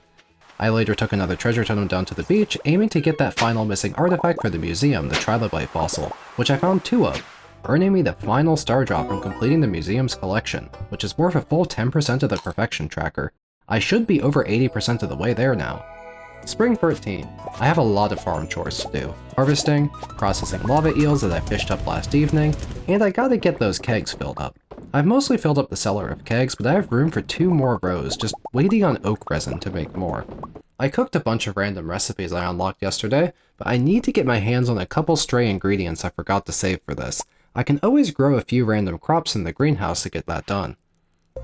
I later took another treasure totem down to the beach, aiming to get that final missing artifact for the museum, the trilobite fossil, which I found 2 of, earning me the final star drop from completing the museum's collection, which is worth a full 10% of the perfection tracker. I should be over 80% of the way there now. Spring 13. I have a lot of farm chores to do. Harvesting, processing lava eels that I fished up last evening, and I gotta get those kegs filled up. I've mostly filled up the cellar of kegs, but I have room for 2 more rows, just waiting on oak resin to make more. I cooked a bunch of random recipes I unlocked yesterday, but I need to get my hands on a couple stray ingredients I forgot to save for this. I can always grow a few random crops in the greenhouse to get that done.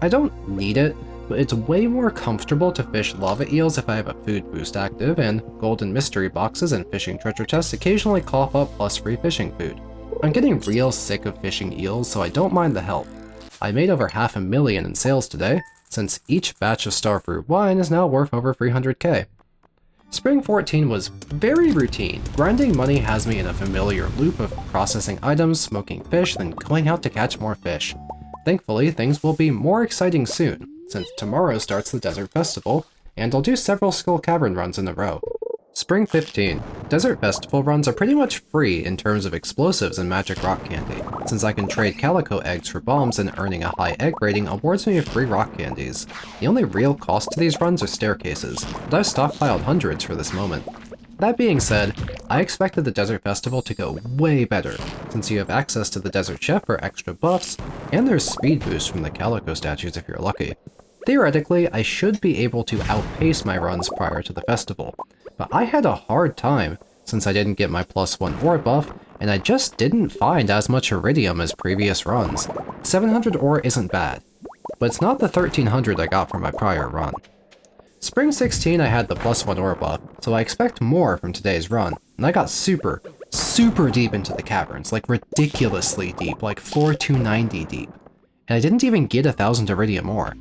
I don't need it, but it's way more comfortable to fish lava eels if I have a food boost active, and golden mystery boxes and fishing treasure chests occasionally cough up +3 fishing food. I'm getting real sick of fishing eels, so I don't mind the help. I made over 500,000 in sales today, since each batch of starfruit wine is now worth over 300k. Spring 14 was very routine. Grinding money has me in a familiar loop of processing items, smoking fish, then going out to catch more fish. Thankfully, things will be more exciting soon, since tomorrow starts the Desert Festival, and I'll do several Skull Cavern runs in a row. Spring 15. Desert Festival runs are pretty much free in terms of explosives and magic rock candy, since I can trade calico eggs for bombs and earning a high egg rating awards me free rock candies. The only real cost to these runs are staircases, but I've stockpiled hundreds for this moment. That being said, I expected the Desert Festival to go way better, since you have access to the Desert Chef for extra buffs, and there's speed boost from the calico statues if you're lucky. Theoretically, I should be able to outpace my runs prior to the festival, but I had a hard time since I didn't get my +1 ore buff, and I just didn't find as much iridium as previous runs. 700 ore isn't bad, but it's not the 1300 I got from my prior run. Spring 16 I had the +1 ore buff, so I expect more from today's run, and I got super deep into the caverns, like ridiculously deep, like 4290 deep. And I didn't even get 1000 iridium ore.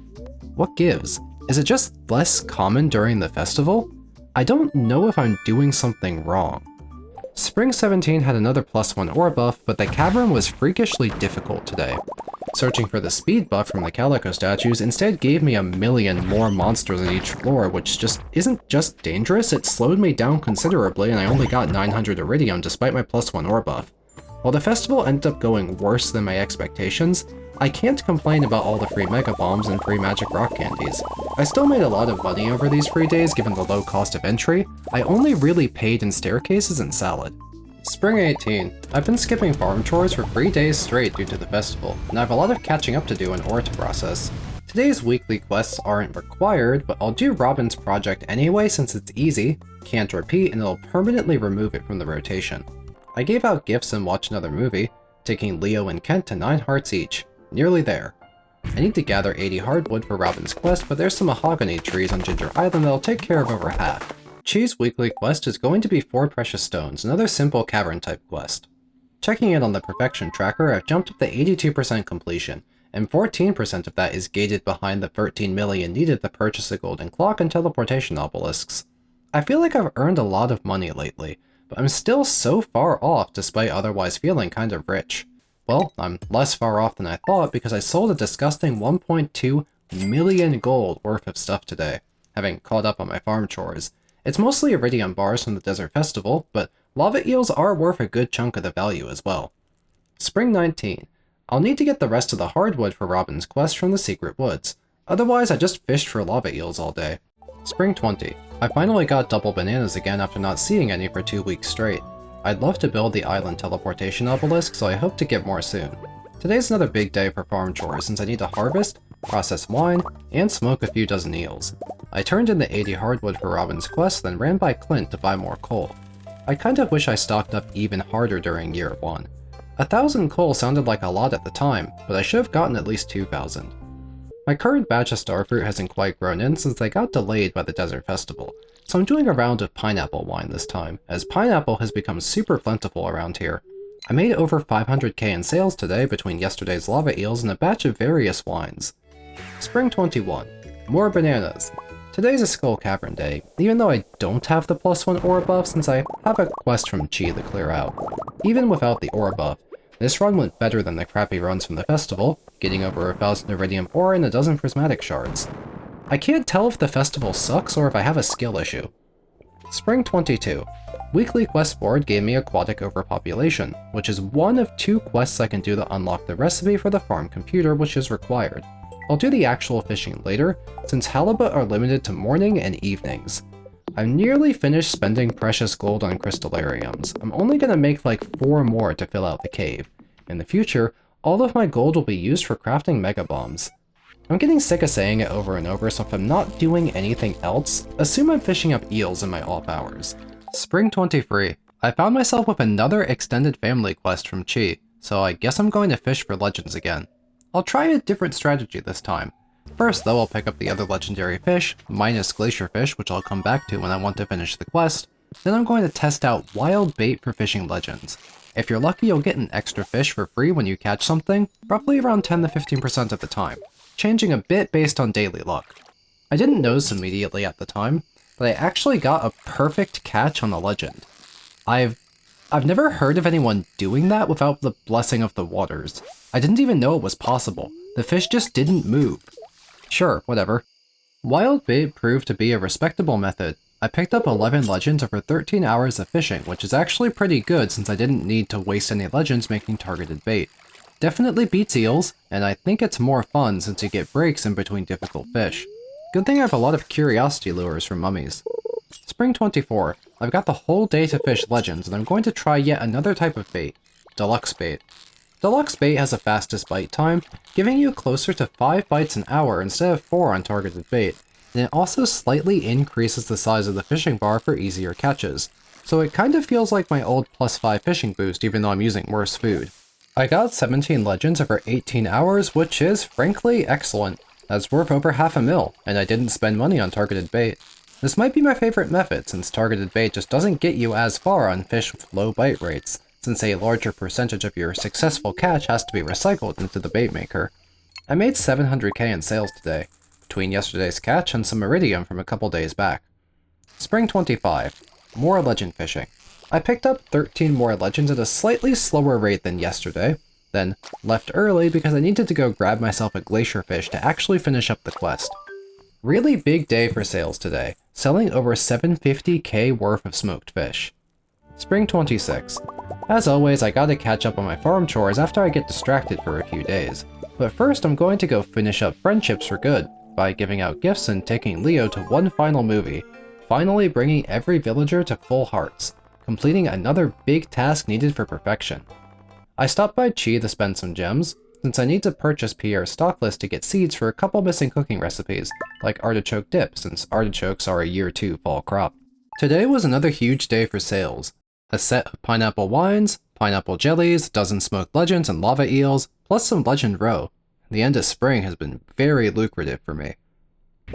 What gives? Is it just less common during the festival? I don't know if I'm doing something wrong. Spring 17 had another +1 ore buff, but the cavern was freakishly difficult today. Searching for the speed buff from the calico statues instead gave me a million more monsters on each floor, which just isn't just dangerous, it slowed me down considerably and I only got 900 iridium despite my +1 ore buff. While the festival ended up going worse than my expectations, I can't complain about all the free mega bombs and free magic rock candies. I still made a lot of money over these free days given the low cost of entry. I only really paid in staircases and salad. Spring 18. I've been skipping farm chores for 3 days straight due to the festival, and I have a lot of catching up to do and ore to process. Today's weekly quests aren't required, but I'll do Robin's project anyway since it's easy, can't repeat, and it'll permanently remove it from the rotation. I gave out gifts and watched another movie, taking Leo and Kent to 9 hearts each. Nearly there. I need to gather 80 hardwood for Robin's quest, but there's some mahogany trees on Ginger Island that'll take care of over half. Chi's weekly quest is going to be 4 precious stones, another simple cavern type quest. Checking in on the perfection tracker, I've jumped up to 82% completion, and 14% of that is gated behind the 13 million needed to purchase a golden clock and teleportation obelisks. I feel like I've earned a lot of money lately, but I'm still so far off despite otherwise feeling kind of rich. Well, I'm less far off than I thought because I sold a disgusting 1.2 million gold worth of stuff today, having caught up on my farm chores. It's mostly iridium bars from the Desert Festival, but lava eels are worth a good chunk of the value as well. Spring 19. I'll need to get the rest of the hardwood for Robin's quest from the secret woods. Otherwise, I just fished for lava eels all day. Spring 20. I finally got double bananas again after not seeing any for 2 weeks straight. I'd love to build the island teleportation obelisk, so I hope to get more soon. Today's another big day for farm chores since I need to harvest, process wine, and smoke a few dozen eels. I turned in the 80 hardwood for Robin's quest, then ran by Clint to buy more coal. I kind of wish I stocked up even harder during year 1. 1,000 coal sounded like a lot at the time, but I should have gotten at least 2,000. My current batch of Starfruit hasn't quite grown in since they got delayed by the Desert Festival, so I'm doing a round of pineapple wine this time, as pineapple has become super plentiful around here. I made over 500k in sales today between yesterday's lava eels and a batch of various wines. Spring 21. More bananas. Today's a Skull Cavern day, even though I don't have the +1 ore buff since I have a quest from Chi to clear out. Even without the ore buff, this run went better than the crappy runs from the festival, getting over 1000 iridium ore and a dozen prismatic shards. I can't tell if the festival sucks or if I have a skill issue. Spring 22. Weekly quest board gave me aquatic overpopulation, which is one of 2 quests I can do to unlock the recipe for the farm computer, which is required. I'll do the actual fishing later, since halibut are limited to morning and evenings. I've nearly finished spending precious gold on crystallariums. I'm only gonna make like 4 more to fill out the cave. In the future, all of my gold will be used for crafting mega bombs. I'm getting sick of saying it over and over, so if I'm not doing anything else, assume I'm fishing up eels in my off hours. Spring 23. I found myself with another extended family quest from Chi, so I guess I'm going to fish for legends again. I'll try a different strategy this time. First though, I'll pick up the other legendary fish, minus Glacier fish, which I'll come back to when I want to finish the quest. Then I'm going to test out wild bait for fishing legends. If you're lucky, you'll get an extra fish for free when you catch something, roughly around 10 to 15% of the time, changing a bit based on daily luck. I didn't notice immediately at the time, but I actually got a perfect catch on the legend. I've never heard of anyone doing that without the blessing of the waters. I didn't even know it was possible. The fish just didn't move. Sure, whatever. Wild bait proved to be a respectable method. I picked up 11 legends over 13 hours of fishing, which is actually pretty good since I didn't need to waste any legends making targeted bait. Definitely beats eels, and I think it's more fun since you get breaks in between difficult fish. Good thing I have a lot of curiosity lures from mummies. Spring 24. I've got the whole day to fish legends, and I'm going to try yet another type of bait. Deluxe bait. Deluxe bait has the fastest bite time, giving you closer to 5 bites an hour instead of 4 on targeted bait, and it also slightly increases the size of the fishing bar for easier catches. So it kind of feels like my old +5 fishing boost even though I'm using worse food. I got 17 legends over 18 hours, which is frankly excellent. That's worth over half a mil, and I didn't spend money on targeted bait. This might be my favorite method, since targeted bait just doesn't get you as far on fish with low bite rates, since a larger percentage of your successful catch has to be recycled into the bait maker. I made 700k in sales today, between yesterday's catch and some iridium from a couple days back. Spring 25. More legend fishing. I picked up 13 more legends at a slightly slower rate than yesterday, then left early because I needed to go grab myself a glacier fish to actually finish up the quest. Really big day for sales today, selling over 750k worth of smoked fish. Spring 26. As always, I gotta catch up on my farm chores after I get distracted for a few days. But first I'm going to go finish up friendships for good, by giving out gifts and taking Leo to one final movie, finally bringing every villager to full hearts, completing another big task needed for perfection. I stopped by Chi to spend some gems, since I need to purchase Pierre's stock list to get seeds for a couple missing cooking recipes, like artichoke dip since artichokes are a year 2 fall crop. Today was another huge day for sales. A set of pineapple wines, pineapple jellies, a dozen smoked legends and lava eels, plus some legend roe. The end of spring has been very lucrative for me.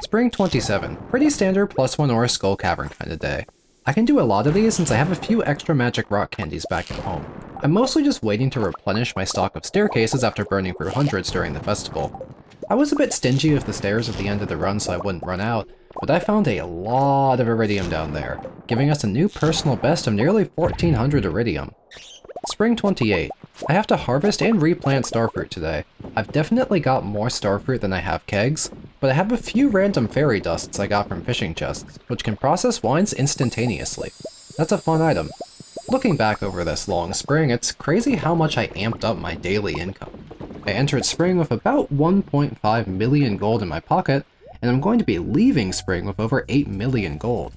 Spring 27, pretty standard +1 ore skull cavern kind of day. I can do a lot of these since I have a few extra magic rock candies back at home. I'm mostly just waiting to replenish my stock of staircases after burning through hundreds during the festival. I was a bit stingy with the stairs at the end of the run so I wouldn't run out, but I found a lot of iridium down there, giving us a new personal best of nearly 1400 iridium. Spring 28. I have to harvest and replant starfruit today. I've definitely got more starfruit than I have kegs, but I have a few random fairy dusts I got from fishing chests, which can process wines instantaneously. That's a fun item. Looking back over this long spring, it's crazy how much I amped up my daily income. I entered spring with about 1.5 million gold in my pocket, and I'm going to be leaving spring with over 8 million gold.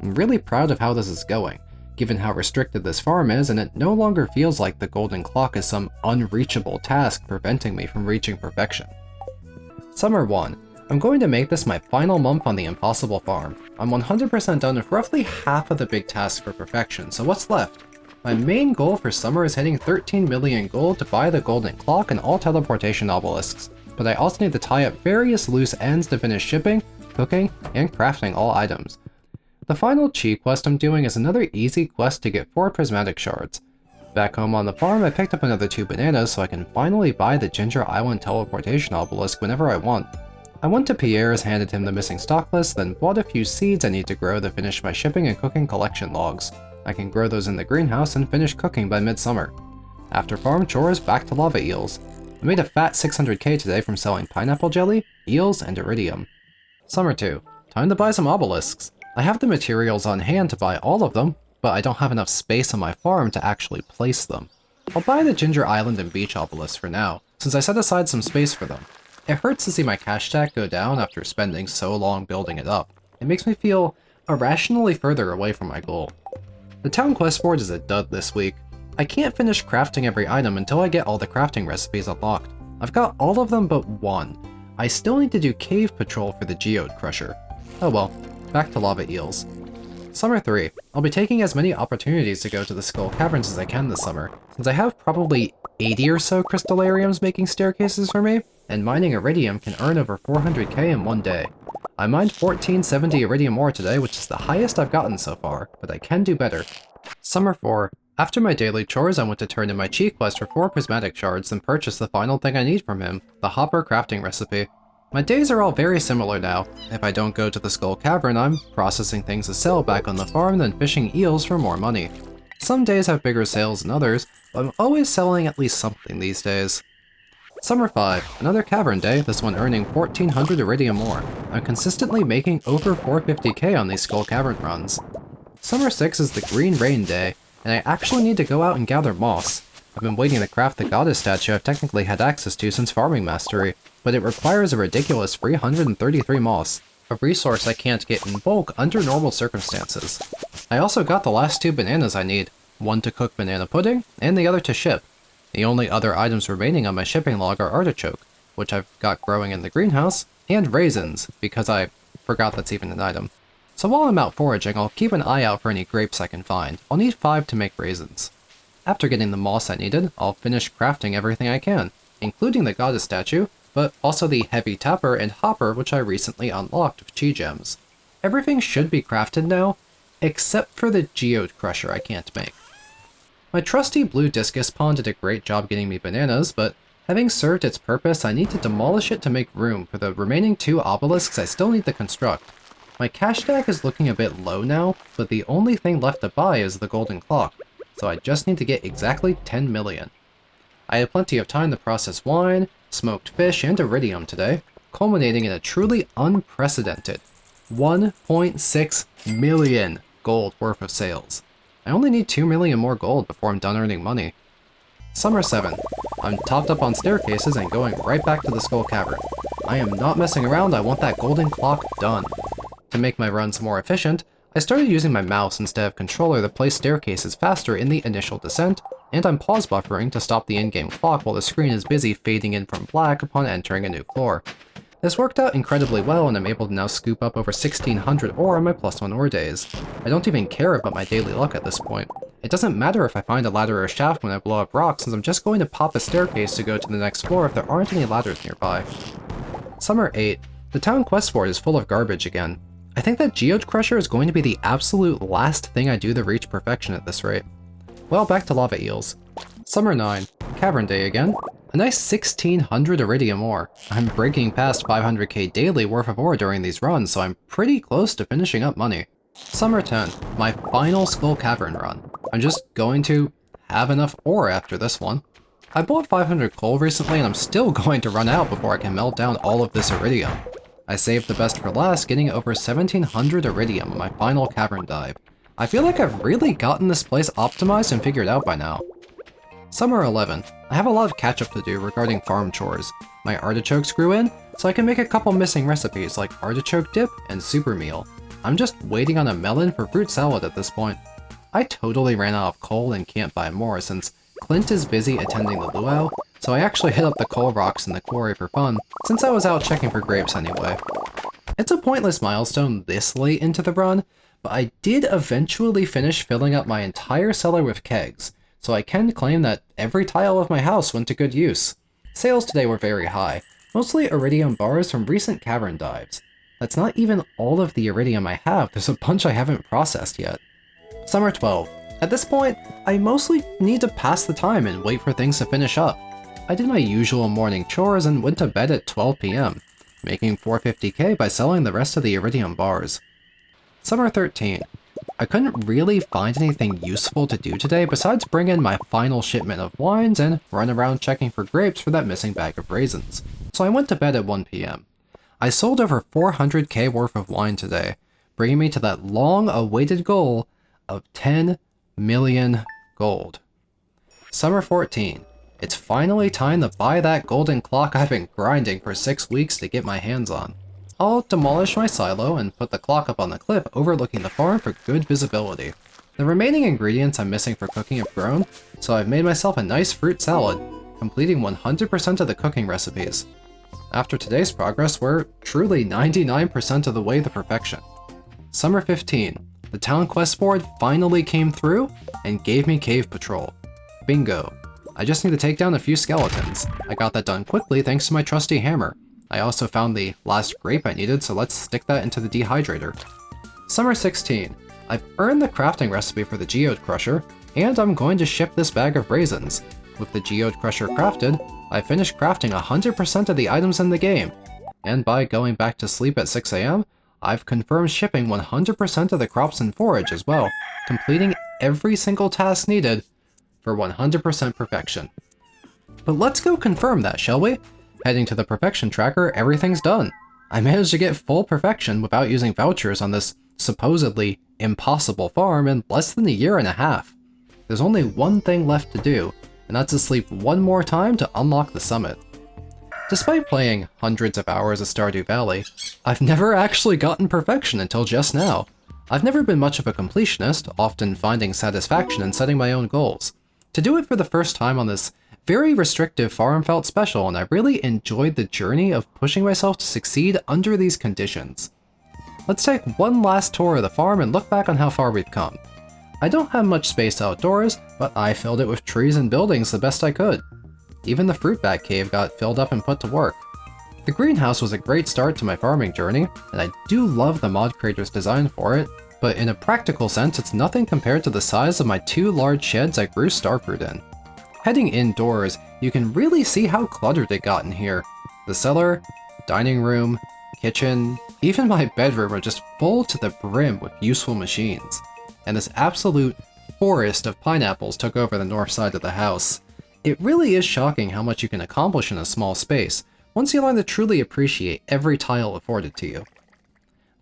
I'm really proud of how this is going, given how restricted this farm is, and it no longer feels like the golden clock is some unreachable task preventing me from reaching perfection. Summer 1. I'm going to make this my final month on the impossible farm. I'm 100% done with roughly half of the big tasks for perfection, so what's left? My main goal for summer is hitting 13 million gold to buy the golden clock and all teleportation obelisks, but I also need to tie up various loose ends to finish shipping, cooking, and crafting all items. The final chi quest I'm doing is another easy quest to get 4 prismatic shards. Back home on the farm, I picked up another 2 bananas so I can finally buy the Ginger Island teleportation obelisk whenever I want. I went to Pierre's, handed him the missing stock list, then bought a few seeds I need to grow to finish my shipping and cooking collection logs. I can grow those in the greenhouse and finish cooking by midsummer. After farm chores, back to lava eels. I made a fat 600k today from selling pineapple jelly, eels, and iridium. Summer 2. Time to buy some obelisks. I have the materials on hand to buy all of them, but I don't have enough space on my farm to actually place them. I'll buy the Ginger Island and Beach obelisks for now, since I set aside some space for them. It hurts to see my cash stack go down after spending so long building it up. It makes me feel irrationally further away from my goal. The town quest board is a dud this week. I can't finish crafting every item until I get all the crafting recipes unlocked. I've got all of them but one. I still need to do cave patrol for the geode crusher. Oh well, back to lava eels. Summer 3. I'll be taking as many opportunities to go to the skull caverns as I can this summer, since I have probably 80 or so crystallariums making staircases for me, and mining iridium can earn over 400k in one day. I mined 1470 iridium ore today, which is the highest I've gotten so far, but I can do better. Summer 4. After my daily chores, I went to turn in my chi quest for 4 prismatic shards and purchase the final thing I need from him, the hopper crafting recipe. My days are all very similar now. If I don't go to the skull cavern, I'm processing things to sell back on the farm, then fishing eels for more money. Some days have bigger sales than others, but I'm always selling at least something these days. Summer 5, another Cavern day, this one earning 1400 iridium more. I'm consistently making over 450k on these Skull Cavern runs. Summer 6 is the Green Rain day, and I actually need to go out and gather moss. I've been waiting to craft the goddess statue I've technically had access to since Farming Mastery, but it requires a ridiculous 333 moss, a resource I can't get in bulk under normal circumstances. I also got the last 2 bananas I need, one to cook banana pudding, and the other to ship. The only other items remaining on my shipping log are artichoke, which I've got growing in the greenhouse, and raisins, because I forgot that's even an item. So while I'm out foraging, I'll keep an eye out for any grapes I can find. I'll need 5 to make raisins. After getting the moss I needed, I'll finish crafting everything I can, including the goddess statue, but also the heavy tapper and hopper which I recently unlocked with chi gems. Everything should be crafted now, except for the geode crusher I can't make. My trusty blue discus pond did a great job getting me bananas, but having served its purpose, I need to demolish it to make room for the remaining 2 obelisks I still need to construct. My cash stack is looking a bit low now, but the only thing left to buy is the golden clock, so I just need to get exactly 10 million. I had plenty of time to process wine, smoked fish, and iridium today, culminating in a truly unprecedented 1.6 million gold worth of sales. I only need 2 million more gold before I'm done earning money. Summer 7. I'm topped up on staircases and going right back to the Skull Cavern. I am not messing around, I want that golden clock done. To make my runs more efficient, I started using my mouse instead of controller to place staircases faster in the initial descent, and I'm pause buffering to stop the in-game clock while the screen is busy fading in from black upon entering a new floor. This worked out incredibly well, and I'm able to now scoop up over 1600 ore on my +1 ore days. I don't even care about my daily luck at this point. It doesn't matter if I find a ladder or a shaft when I blow up rocks, since I'm just going to pop a staircase to go to the next floor if there aren't any ladders nearby. Summer 8. The town quest board is full of garbage again. I think that Geode Crusher is going to be the absolute last thing I do to reach perfection at this rate. Well, back to lava eels. Summer 9. Cavern day again. A nice 1600 iridium ore. I'm breaking past 500k daily worth of ore during these runs, so I'm pretty close to finishing up money. Summer 10. My final Skull Cavern run. I'm just going to have enough ore after this one. I bought 500 coal recently and I'm still going to run out before I can melt down all of this iridium. I saved the best for last, getting over 1700 iridium on my final cavern dive. I feel like I've really gotten this place optimized and figured out by now. Summer 11. I have a lot of catch up to do regarding farm chores. My artichokes grew in, so I can make a couple missing recipes like artichoke dip and super meal. I'm just waiting on a melon for fruit salad at this point. I totally ran out of coal and can't buy more since Clint is busy attending the luau, so I actually hit up the coal rocks in the quarry for fun, since I was out checking for grapes anyway. It's a pointless milestone this late into the run, but I did eventually finish filling up my entire cellar with kegs, so I can claim that every tile of my house went to good use. Sales today were very high, mostly iridium bars from recent cavern dives. That's not even all of the iridium I have, there's a bunch I haven't processed yet. Summer 12. At this point, I mostly need to pass the time and wait for things to finish up. I did my usual morning chores and went to bed at 12 PM, making 450k by selling the rest of the iridium bars. Summer 13. I couldn't really find anything useful to do today besides bring in my final shipment of wines and run around checking for grapes for that missing bag of raisins, so I went to bed at 1 PM. I sold over 400k worth of wine today, bringing me to that long-awaited goal of 10 million gold. Summer 14. It's finally time to buy that golden clock I've been grinding for 6 weeks to get my hands on. I'll demolish my silo and put the clock up on the cliff overlooking the farm for good visibility. The remaining ingredients I'm missing for cooking have grown, so I've made myself a nice fruit salad, completing 100% of the cooking recipes. After today's progress, we're truly 99% of the way to perfection. Summer 15. The town quest board finally came through and gave me cave patrol. Bingo. I just need to take down a few skeletons. I got that done quickly thanks to my trusty hammer. I also found the last grape I needed, so let's stick that into the dehydrator. Summer 16. I've earned the crafting recipe for the Geode Crusher, and I'm going to ship this bag of raisins. With the Geode Crusher crafted, I finished crafting 100% of the items in the game. And by going back to sleep at 6 AM, I've confirmed shipping 100% of the crops and forage as well, completing every single task needed for 100% perfection. But let's go confirm that, shall we? Heading to the perfection tracker, everything's done. I managed to get full perfection without using vouchers on this supposedly impossible farm in less than a year and a half. There's only one thing left to do, and that's to sleep one more time to unlock the summit. Despite playing hundreds of hours of Stardew Valley, I've never actually gotten perfection until just now. I've never been much of a completionist, often finding satisfaction in setting my own goals. To do it for the first time on this very restrictive farm felt special, and I really enjoyed the journey of pushing myself to succeed under these conditions. Let's take one last tour of the farm and look back on how far we've come. I don't have much space outdoors, but I filled it with trees and buildings the best I could. Even the fruit bat cave got filled up and put to work. The greenhouse was a great start to my farming journey, and I do love the mod creator's design for it, but in a practical sense it's nothing compared to the size of my 2 large sheds I grew Starfruit in. Heading indoors, you can really see how cluttered it got in here. The cellar, dining room, kitchen, even my bedroom are just full to the brim with useful machines. And this absolute forest of pineapples took over the north side of the house. It really is shocking how much you can accomplish in a small space, once you learn to truly appreciate every tile afforded to you.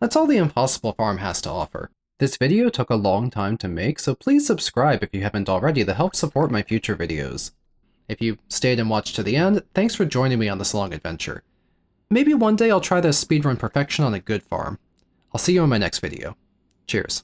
That's all the Impossible Farm has to offer. This video took a long time to make, so please subscribe if you haven't already to help support my future videos. If you stayed and watched to the end, thanks for joining me on this long adventure. Maybe one day I'll try to speedrun perfection on a good farm. I'll see you in my next video. Cheers.